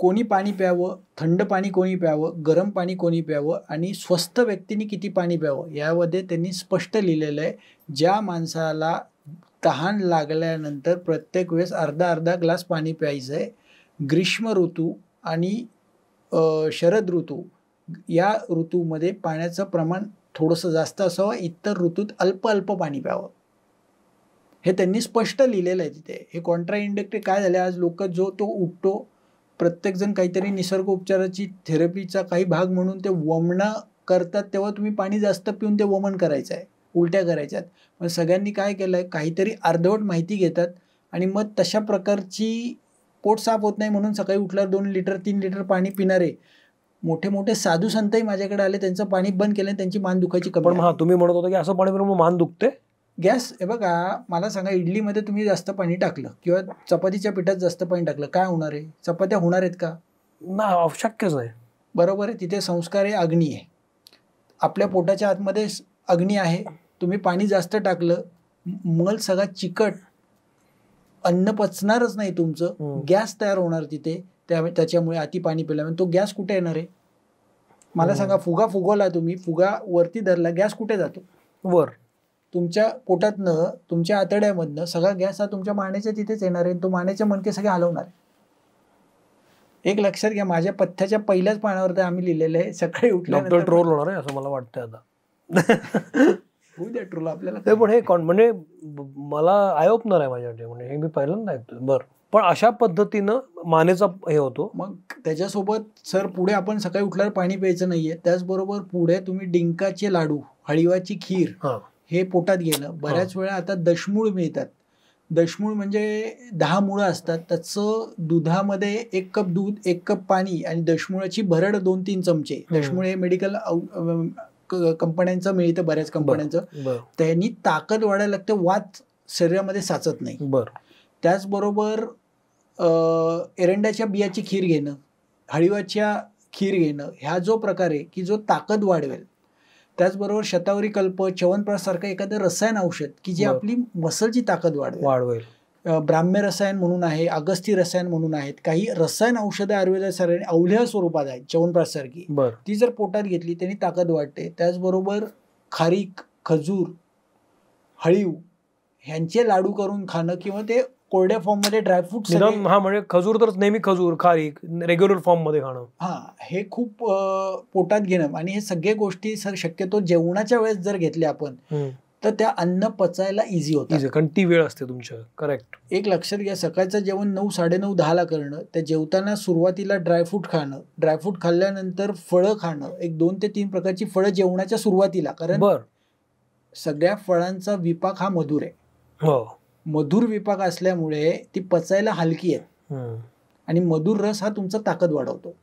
कोणी पाणी प्यावं, थंड पाणी कोणी प्यावं, गरम पाणी कोणी प्यावं आणि स्वस्थ व्यक्तीने किती पाणी प्यावं यामध्ये त्यांनी स्पष्ट लिहिलेलं आहे. ज्या माणसाला तहान लागल्यानंतर प्रत्येक वेळेस अर्धा अर्धा ग्लास पाणी प्यायचं आहे. ग्रीष्म ऋतू आणि शरद ऋतू या ऋतूमध्ये पाण्याचं प्रमाण थोडंसं जास्त असावं. इतर ऋतूत अल्प अल्प पाणी प्यावं. हे त्यांनी स्पष्ट लिहिलेलं आहे तिथे. हे कॉन्ट्राइंडिकेटरी काय झालं, आज लोक जो तो उठतो, प्रत्येकजण काहीतरी निसर्ग उपचाराची थेरपीचा काही भाग म्हणून ते वमणं करतात, तेव्हा तुम्ही पाणी जास्त पिऊन ते वमन करायचं आहे, उलट्या करायच्यात. मग सगळ्यांनी काय केलं आहे, काहीतरी अर्धवट माहिती घेतात आणि मग तशा प्रकारची पोट साफ होत नाही म्हणून सकाळी उठल्यावर 2 लिटर 3 लिटर पाणी पिणारे मोठे मोठे साधू संतही माझ्याकडे आले, त्यांचं पाणी बंद केलं, त्यांची मान दुखायची कमी. पण तुम्ही म्हणत होता की असं पाणी पिऊन मान दुखते. गॅस. हे बघा, मला सांगा, इडलीमध्ये तुम्ही जास्त पाणी टाकलं किंवा चपातीच्या पिठात जास्त पाणी टाकलं, काय होणार आहे? चपात्या होणार आहेत का? ना, अशक्यच आहे. बरोबर आहे. तिथे संस्कार आहे, अग्नी आहे. आपल्या पोटाच्या आतमध्ये अग्नी आहे. तुम्ही पाणी जास्त टाकलं, मल सगळा चिकट, अन्न पचणारच नाही तुमचं, गॅस तयार होणार तिथे. त्याच्यामुळे अति पाणी पिल्यामुळे तो गॅस कुठे येणार आहे? मला सांगा, फुगा फुगवला तुम्ही, फुगा वरती धरला, गॅस कुठे जातो? वर. तुमच्या पोटातनं, तुमच्या आतड्यामधनं सगळा गॅस हा तुमच्या मानेच्या तिथेच येणार आहे. तो मानेचे मणके सगळे हलवणार आहे. एक लक्षात घ्या, माझ्या पथ्याच्या पहिल्याच पानावर आम्ही लिहिलेलं आहे, सकाळी उठल्यानंतर ट्रोल होणार आहे असं मला वाटतं आता. होऊ द्या ट्रोल आपल्याला. ते पण हे म्हणजे मला आय ओपनर आहे माझ्यासाठी, म्हणजे हे मी पहिल्यांदा ऐकतोय. बरं, पण अशा पद्धतीनं मानेचा हे होतो. मग त्याच्यासोबत सर पुढे आपण सकाळी उठल्यावर पाणी प्यायचं नाहीये. त्याचबरोबर पुढे तुम्ही डिंकाचे लाडू, हळीवाची खीर हे पोटात घेणं. बऱ्याच वेळा आता दशमूळ मिळतात. दशमूळ म्हणजे 10 मुळं असतात, त्याचं दुधामध्ये 1 कप दूध, 1 कप पाणी आणि दशमूळाची भरड 2-3 चमचे. दशमूळ हे मेडिकल कंपन्यांचं मिळतं, बऱ्याच कंपन्यांचं. त्यांनी ताकद वाढायला लागते, वात शरीरामध्ये साचत नाही. त्याचबरोबर एरंडाच्या बियाची खीर घेणं, हळीवाच्या खीर घेणं, ह्या जो प्रकार आहे की जो ताकद वाढवेल. त्याचबरोबर शतावरी कल्प, च्यवनप्राश सारखं एखादं रसायन औषध की जे आपली मसलची ताकद वाढवेल. ब्राह्म्य रसायन म्हणून आहे, अगस्ती रसायन म्हणून आहेत. काही रसायन औषधं आयुर्वेदासारखी अवघ्या स्वरूपात आहेत, च्यवनप्राश सारखी. ती जर पोटात घेतली त्यांनी ताकद वाढते. त्याचबरोबर खारीक, खजूर, हळीव ह्यांचे लाडू करून खाणं किंवा ते कोरड्या फॉर्म मध्ये ड्रायफ्रूट. म्हणजे खजूर तर नेहमी खजूर, खारीक रेग्युलर फॉर्म मध्ये खाणं, हे खूप पोटात घेणं. आणि हे सगळे गोष्टी सर शक्यतो जेवणाच्या वेळेस जर घेतले आपण तर त्या अन्न पचायला इझी होतं, कारण ती वेळ असते तुमच्या. करेक्ट. एक लक्षात घ्या, सकाळचं जेवण 9, 9:30, 10ला करणं. त्या जेवताना सुरुवातीला ड्रायफ्रूट खाणं, ड्रायफ्रूट खाल्ल्यानंतर फळं खाणं, 1, 2 ते 3 प्रकारची फळं जेवणाच्या सुरुवातीला. कारण सगळ्या फळांचा विपाक हा मधुर आहे. मधुर विपाक असल्यामुळे ती पचायला हलकी आहे आणि मधुर रस हा तुमचा ताकद वाढवतो.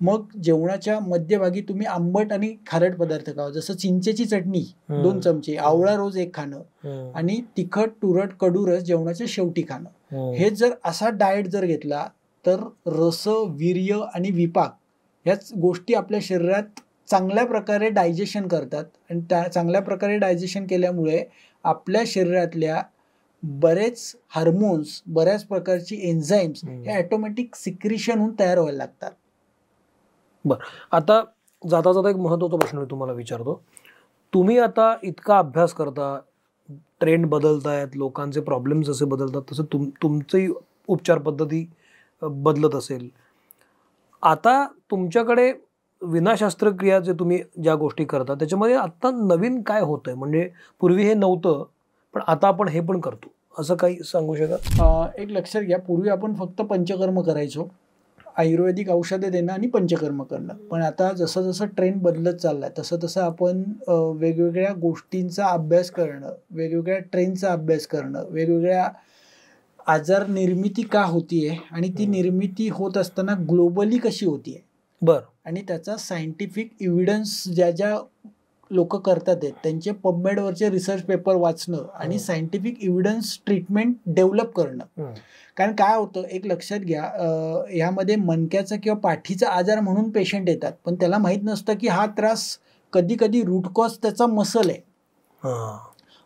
मग जेवणाच्या मध्यभागी तुम्ही आंबट आणि खारट पदार्थ खावा, जसं चिंचेची चटणी 2 चमचे, आवळा रोज 1 खाणं आणि तिखट, तुरट, कडू रस जेवणाच्या शेवटी खाणं. हे जर असा डाएट जर घेतला तर रस, वीर्य आणि विपाक ह्याच गोष्टी आपल्या शरीरात चांगल्या प्रकारे डायजेशन करतात आणि त्या चांगल्या प्रकारे डायजेशन केल्यामुळे आपल्या शरीरातल्या बरेच हार्मोन्स, बऱ्याच प्रकारची एन्झाईम्स हे ऑटोमॅटिक सिक्रिशन होऊन तयार व्हायला लागतात. बरं, आता जाता जाता एक महत्त्वाचा प्रश्न मी तुम्हाला विचारतो. तुम्ही आता इतका अभ्यास करता, ट्रेंड बदलतायत, लोकांचे प्रॉब्लेम्स जसे बदलतात तसं तुमची उपचार पद्धती बदलत असेल. आता तुमच्याकडे विनाशस्त्रक्रिया जे तुम्ही ज्या गोष्टी करता त्याच्यामध्ये आता नवीन काय होतंय? म्हणजे पूर्वी हे नव्हतं पण आता आपण हे पण करतो, असं काही सांगू शकाल? एक लक्षात घ्या, पूर्वी आपण फक्त पंचकर्म करायचो, आयुर्वेदिक औषधं देणं आणि पंचकर्म करणं. पण आता जसं जसं ट्रेंड बदलत चाललाय तसं तसं आपण वेगवेगळ्या गोष्टींचा अभ्यास करणं, वेगवेगळ्या ट्रेंडचा अभ्यास करणं, वेगवेगळ्या आजार निर्मिती का होतीये आणि ती निर्मिती होत असताना ग्लोबली कशी होतीये बर आणि त्याचा सायंटिफिक एव्हिडन्स ज्या लोक करतात आहेत त्यांचे पबमेडवरचे रिसर्च पेपर वाचणं आणि सायंटिफिक एव्हिडन्स ट्रीटमेंट डेव्हलप करणं. कारण काय होतं एक लक्षात घ्या, ह्यामध्ये मणक्याचा किंवा पाठीचा आजार म्हणून पेशंट येतात पण त्याला माहित नसतं की हा त्रास कधी कधी रूट कॉज त्याचा मसल आहे.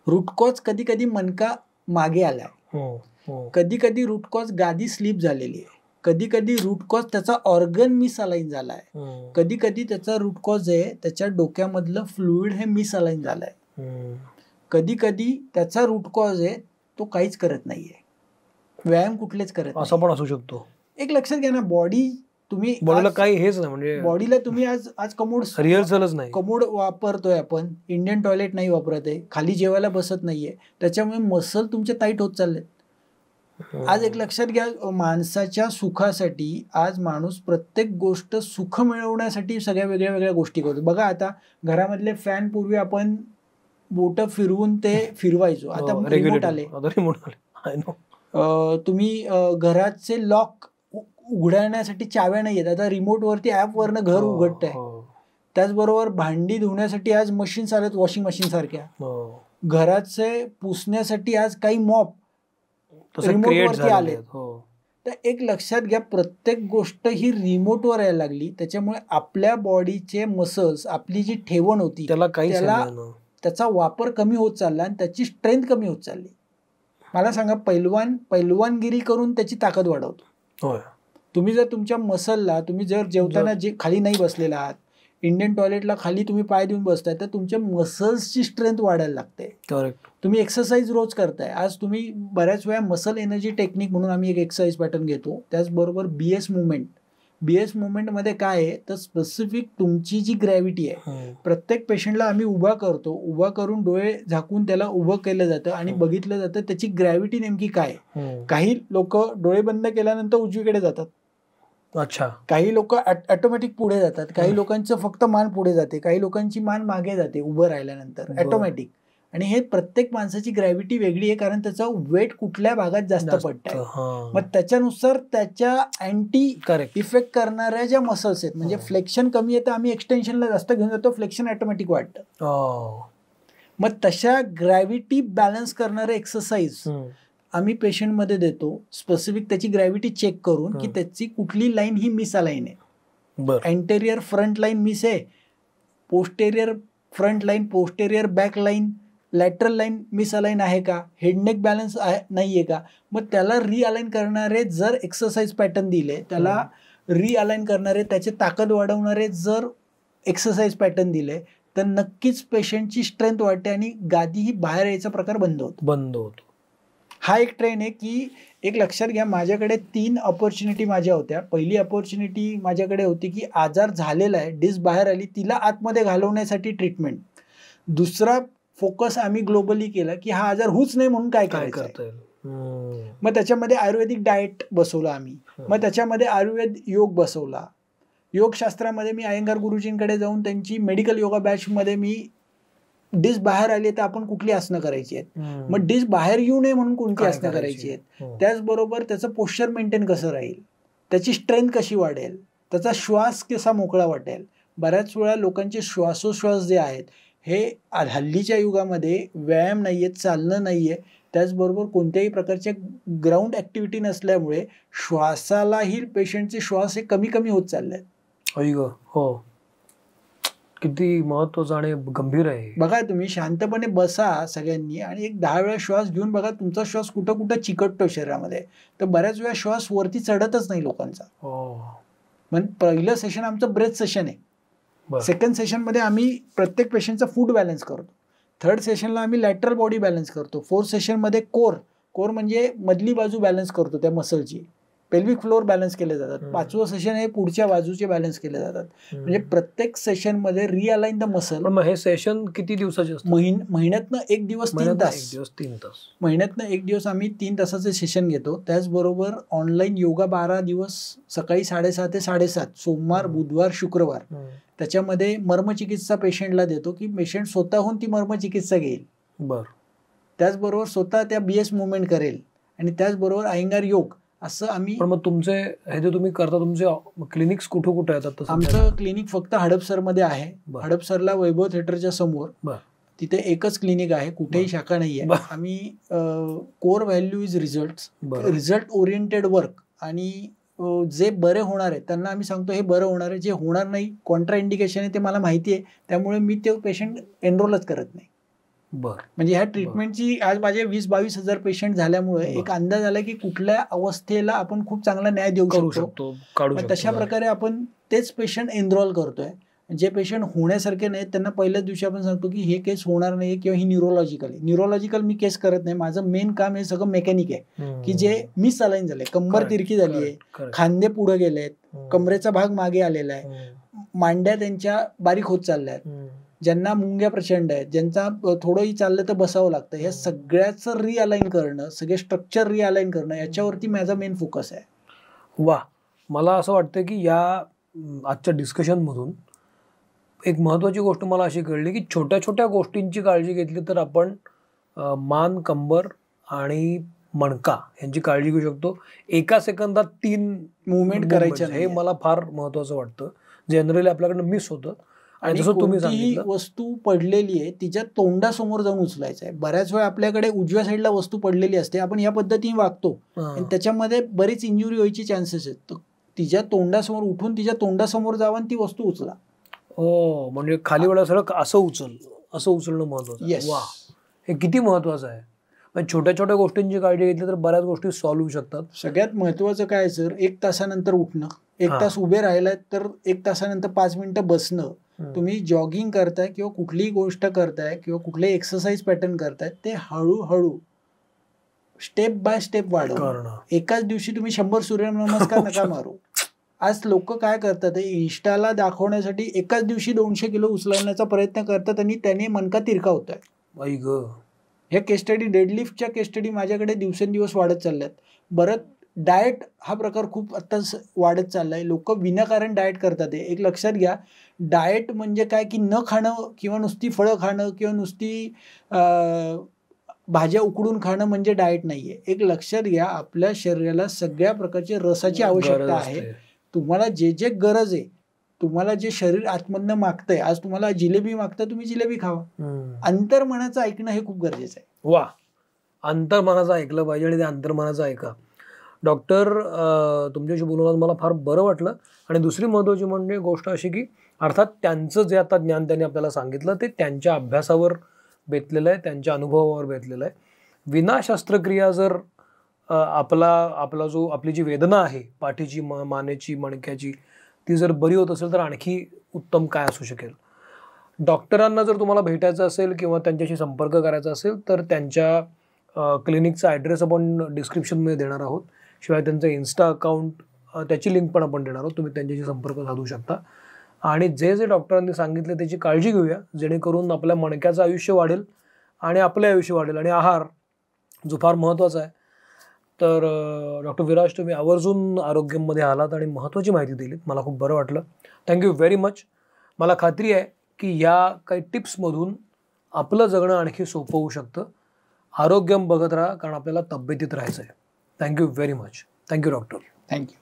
रूट कॉज कधी कधी मणका मागे आलाय, कधी कधी रूट कॉज गादी स्लिप झालेली आहे, कधी कधी रूट कॉज त्याचा ऑर्गन मिसअलाइन झालाय, कधी कधी त्याचा रूट कॉज आहे त्याच्या डोक्यामधलं फ्लुइड हे मिसअलाइन झालंय, कधी कधी त्याचा रूट कॉज आहे तो काहीच करत नाहीये, व्यायाम कुठलेच करत असं पण असू शकतो. एक लक्षात घ्या ना, तुम्ही बॉडीला काही हेच नाही, म्हणजे बॉडीला तुम्ही आज कमोड रिहर्सलच नाही, कमोड वापरतोय आपण, इंडियन टॉयलेट नाही वापरत आहे, खाली जेवायला बसत नाहीये, त्याच्यामुळे मसल तुमचे टाईट होत चाललेत. आज एक लक्षात घ्या, माणसाच्या सुखासाठी आज माणूस प्रत्येक गोष्ट सुख मिळवण्यासाठी सगळ्या वेगळ्या वेगळ्या गोष्टी करतो. बघा आता घरामधले फॅन पूर्वी आपण बोट फिरवून ते फिरवायचो, आता रिमोट आले. तुम्ही घराचे लॉक उघडण्यासाठी चाव्या नाही आहेत, आता रिमोट वरती ऍप वरनं घर उघडतंय. त्याचबरोबर भांडी धुण्यासाठी आज मशीन्स आलेत, वॉशिंग मशीन सारख्या. घराचे पुसण्यासाठी आज काही मॉप रिमोट वरती आले. तर एक लक्षात घ्या, प्रत्येक गोष्ट ही रिमोट वर यायला लागली, त्याच्यामुळे आपल्या बॉडीचे मसल्स, आपली जी ठेवण होती त्याचा वापर कमी होत चालला आणि त्याची स्ट्रेंथ कमी होत चालली. मला सांगा, पैलवानगिरी करून त्याची ताकद वाढवतो. तुम्ही जर तुमच्या मसलला, तुम्ही जर जेवताना जे खाली नाही बसलेला आहात, इंडियन टॉयलेटला खाली तुम्ही पाय देऊन बसताय, तर तुमच्या मसल्सची स्ट्रेंथ वाढायला लागते. तुम्ही एक्सरसाइज रोज करताय, आज तुम्ही बऱ्याच वेळा मसल एनर्जी टेक्निक म्हणून आम्ही एक एक्सरसाइज पॅटर्न घेतो. त्याचबरोबर बीएस मुवमेंटमध्ये काय आहे तर स्पेसिफिक तुमची जी ग्रॅव्हिटी आहे, प्रत्येक पेशंटला आम्ही उभा करतो, उभा करून डोळे झाकून त्याला उभं केलं जातं आणि बघितलं जातं त्याची ग्रॅव्हिटी नेमकी काय. काही लोक डोळे बंद केल्यानंतर उजवीकडे जातात, अच्छा, काही लोक ऑटोमॅटिक पुढे जातात, काही लोकांचं फक्त मान पुढे जाते, काही लोकांची मान मागे जाते उभं राहिल्यानंतर ऑटोमॅटिक. आणि हे प्रत्येक माणसाची ग्रॅव्हिटी वेगळी आहे, कारण त्याचा वेट कुठल्या भागात जास्त पडतंय, मग त्याच्यानुसार त्याच्या अँटी इफेक्ट करणाऱ्या ज्या मसल्स आहेत, म्हणजे फ्लेक्शन कमी येतं, आम्ही एक्सटेन्शनला जास्त घेऊन जातो, फ्लेक्शन ऑटोमॅटिक वाढतं. मग तशा ग्रॅव्हिटी बॅलन्स करणारे एक्सरसाइज आम्ही पेशंटमध्ये देतो, स्पेसिफिक त्याची ग्रॅव्हिटी चेक करून की त्याची कुठली लाईन ही मिसअलाइन आहे. एंटेरियर फ्रंट लाईन मिस आहे, posterior front line, posterior back line, lateral line misalign आहे का, हेडनेक बॅलन्स नाहीये का. मग त्याला रिअलाइन करणारे जर एक्सरसाइज पॅटर्न दिले, त्याला रिअलाइन करणारे, त्याची ताकद वाढवणारे जर एक्सरसाइज पॅटर्न दिले, तर नक्कीच पेशंटची स्ट्रेंथ वाढते आणि गादी ही बाहेर यायचा प्रकार बंद होतो. हा एक ट्रेंड आहे की एक लक्षात घ्या, माझ्याकडे 3 अपॉर्च्युनिटी माझ्या होत्या. पहिली अपॉर्च्युनिटी माझ्याकडे होती की आजार झालेला आहे, डिस्क बाहेर आली, तिला आतमध्ये घालवण्यासाठी ट्रीटमेंट. दुसरा फोकस आम्ही ग्लोबली केला की हा आजार होऊच नाही म्हणून काय करायचं. मग त्याच्यामध्ये आयुर्वेदिक डाएट बसवला आम्ही, मग त्याच्यामध्ये आयुर्वेद योग बसवला. योगशास्त्रामध्ये मी अयंगार गुरुजींकडे जाऊन त्यांची मेडिकल योगा बॅच मध्ये मी डिस्क बाहेर आली तर आपण कुठली आसनं करायची आहेत, मग डिस्क बाहेर येऊ नये म्हणून कोणती आसनं करायची आहेत, त्याचबरोबर त्याचं पोश्चर मेंटेन कसं राहील, त्याची स्ट्रेंथ कशी वाढेल, त्याचा श्वास कसा मोकळा वाटेल. बऱ्याच वेळा लोकांचे श्वासोश्वास जे आहेत हे हल्लीच्या युगामध्ये व्यायाम नाहीये, चालणं नाहीये, त्याचबरोबर कोणत्याही प्रकारच्या ग्राउंड ऍक्टिव्हिटी नसल्यामुळे श्वासालाही पेशंटचे श्वास हे कमी कमी होत चालले आहेत. हो, किती महत्वाचं आणि गंभीर आहे. बघा, तुम्ही शांतपणे बसा सगळ्यांनी आणि एक 10 वेळा श्वास घेऊन बघा, तुमचा श्वास कुठं कुठं चिकटतो शरीरामध्ये. तर बऱ्याच वेळा श्वास वरती चढतच नाही लोकांचा. म्हणजे पहिलं सेशन आमचं ब्रेथ सेशन आहे. सेकंड सेशन मध्ये आम्ही प्रत्येक पेशंटचा फूड बॅलन्स करतो. थर्ड सेशनला आम्ही लॅटरल बॉडी बॅलन्स करतो. फोर्थ सेशन मध्ये कोर म्हणजे मधली बाजू बॅलन्स करतो त्या मसलची. पेल्विक फ्लोअर बॅलन्स केले जातात. 5वं सेशन हे पुढच्या बाजूचे बॅलन्स केले जातात. म्हणजे प्रत्येक सेशन मध्ये रिअलाइन द मसल. हे सेशन किती दिवसाचे असतात? महिन्यातनं 1 दिवस 3 तास. महिन्यातनं 1 दिवस आम्ही 3 तासाचे सेशन घेतो. त्याचबरोबर ऑनलाईन योगा 12 दिवस सकाळी 6:30 ते 7:30 सोमवार, बुधवार, शुक्रवार. त्याच्यामध्ये मर्मचिकित्सा पेशंटला देतो की पेशंट स्वतःहून ती मर्मचिकित्सा घेईल. त्याचबरोबर स्वतः त्या बीएस मुवमेंट करेल आणि त्याचबरोबर अयंगार योग असं आम्ही. पण मग तुमचे हे जे तुम्ही करता तुमचे क्लिनिक्स कुठे कुठे येतात? आमचं क्लिनिक फक्त हडपसरमध्ये आहे. हडपसरला वैभव थिएटरच्या समोर तिथे एकच क्लिनिक आहे, कुठेही शाखा नाहीये. आम्ही core value is result oriented work, आणि जे बरे होणार आहे त्यांना आम्ही सांगतो हे बरं होणार आहे, जे होणार नाही कॉन्ट्रा इंडिकेशन आहे ते मला माहिती आहे, त्यामुळे मी ते पेशंट एनरोलच करत नाही. म्हणजे ह्या ट्रीटमेंटची आज माझे 20-22 हजार पेशंट झाल्यामुळे एक अंदाज आला की कुठल्या अवस्थेला आपण खूप चांगला न्याय देऊ शकतो. तशा प्रकारे आपण तेच पेशंट एनरोल करतोय. जे पेशंट होण्यासारखे नाहीत त्यांना पहिल्याच दिवशी आपण सांगतो की हे केस होणार नाही किंवा ही न्यूरोलॉजिकल मी केस करत नाही. माझं मेन काम हे सगळं मेकॅनिक आहे की जे मिस अलाइन झालंय, कंबर तिरकी झाली आहे, खांदे पुढे गेलेत, कमरेचा भाग मागे आलेला आहे, मांड्या त्यांच्या बारीक होत चालल्या आहेत, ज्यांना मुंग्या प्रचंड आहेत, ज्यांचा थोडंही चाललं तर बसावं लागतं, हे सगळ्याचं रिअलाइन करणं, सगळे स्ट्रक्चर रिअलाइन करणं, याच्यावरती माझा मेन फोकस आहे. वा, मला असं वाटतं की या आजच्या डिस्कशनमधून एक महत्त्वाची गोष्ट मला अशी कळली की छोट्या छोट्या गोष्टींची काळजी घेतली तर आपण मान, कंबर आणि मणका यांची काळजी घेऊ शकतो. एका सेकंदात 3 मुवमेंट करायचे, हे मला फार महत्त्वाचं वाटतं. जनरली आपल्याकडनं मिस होतं. आणि जसं तुम्ही सांगितलं, वस्तू पडलेली आहे तिच्या तोंडासमोर जाऊन उचलायचं आहे. बऱ्याच वेळा आपल्याकडे उजव्या साईडला वस्तू पडलेली असते, आपण या पद्धतीने वागतो आणि त्याच्यामध्ये बरीच इंजुरी व्हायची चान्सेस आहेत. तिच्या तोंडासमोर उठून तिच्या तोंडासमोर जावं आणि ती वस्तू उचला. हो, म्हणजे खाली वेळा सरळ असं उचलणं महत्वाचं. वा, हे किती महत्वाचं आहे. म्हणजे छोट्या छोट्या गोष्टींची काळजी घेतली तर बऱ्याच गोष्टी सॉल्व्ह होऊ शकतात. सगळ्यात महत्वाचं काय सर, 1 तासानंतर उठणं, 1 तास उभे राहिलात तर 1 तासानंतर 5 मिनिटं बसणं. तुम्ही जॉगिंग करताय किंवा कुठलीही गोष्ट करताय किंवा कुठले एक्सरसाइज पॅटर्न करताय ते हळूहळू स्टेप बाय स्टेप वाढवणं. एकाच दिवशी तुम्ही 100 सूर्यनमस्कार नका मारू. आज लोक काय करतात, इन्स्टाला दाखवण्यासाठी एकाच दिवशी 200 किलो उचलण्याचा प्रयत्न करतात आणि त्याने मनका तिरका होत आहे. हे केस स्टडी, डेडलिफ्टच्या केस स्टडी माझ्याकडे दिवसेंदिवस वाढत चालल्यात. बरं, डाएट हा प्रकार खूप आता वाढत चाललाय. लोक विनाकारण डाएट करतात. एक लक्षात घ्या, डाएट म्हणजे काय की न खाणं किंवा नुसती फळं खाणं किंवा नुसती भाज्या उकडून खाणं म्हणजे डाएट नाहीये. एक लक्षात घ्या, आपल्या शरीराला सगळ्या प्रकारच्या रसाची आवश्यकता आहे. तुम्हाला जे जे गरज आहे, तुम्हाला जे शरीर आतमधनं मागतंय, आज तुम्हाला जिलेबी मागतं, तुम्ही जिलेबी खावा. अंतर्मनाचं ऐकणं हे खूप गरजेचं आहे. वा, अंतर्मनाचं ऐकलं पाहिजे आणि ते अंतर्मनाचं ऐका. डॉक्टर, तुमच्याशी बोलून मला फार बरं वाटलं. आणि दुसरी महत्त्वाची म्हणजे गोष्ट अशी की अर्थात त्यांचं जे आता ज्ञान त्यांनी आपल्याला सांगितलं ते त्यांच्या अभ्यासावर बेतलेलं आहे, त्यांच्या अनुभवावर बेतलेलं आहे. विना शस्त्रक्रिया जर आपली जी वेदना आहे पाठीची, मानेची, मणक्याची, ती जर बरी होत असेल तर आणखी उत्तम काय असू शकेल. डॉक्टरांना जर तुम्हाला भेटायचं असेल किंवा त्यांच्याशी संपर्क करायचा असेल तर त्यांच्या क्लिनिकचा ॲड्रेस आपण डिस्क्रिप्शनमध्ये देणार आहोत. शिवाय त्यांचं इन्स्टा अकाउंट, त्याची लिंक पण आपण देणार आहोत. तुम्ही त्यांच्याशी संपर्क साधू शकता. आणि जे जे डॉक्टरांनी सांगितले त्याची काळजी घेऊया, जेणेकरून आपल्या मणक्याचं आयुष्य वाढेल आणि आपलं आयुष्य वाढेल. आणि आहार जो फार महत्त्वाचा आहे. तर डॉक्टर विराज, तुम्ही आवर्जून आरोग्यमध्ये आलात आणि महत्त्वाची माहिती दिलीत. मला खूप बरं वाटलं. Thank you very much. मला खात्री आहे की या काही टिप्समधून आपलं जगणं आणखी सोपं होऊ शकतं. आरोग्यम बघत राहा, कारण आपल्याला तब्येतीत राहायचं आहे. Thank you very much. Thank you doctor. Thank you.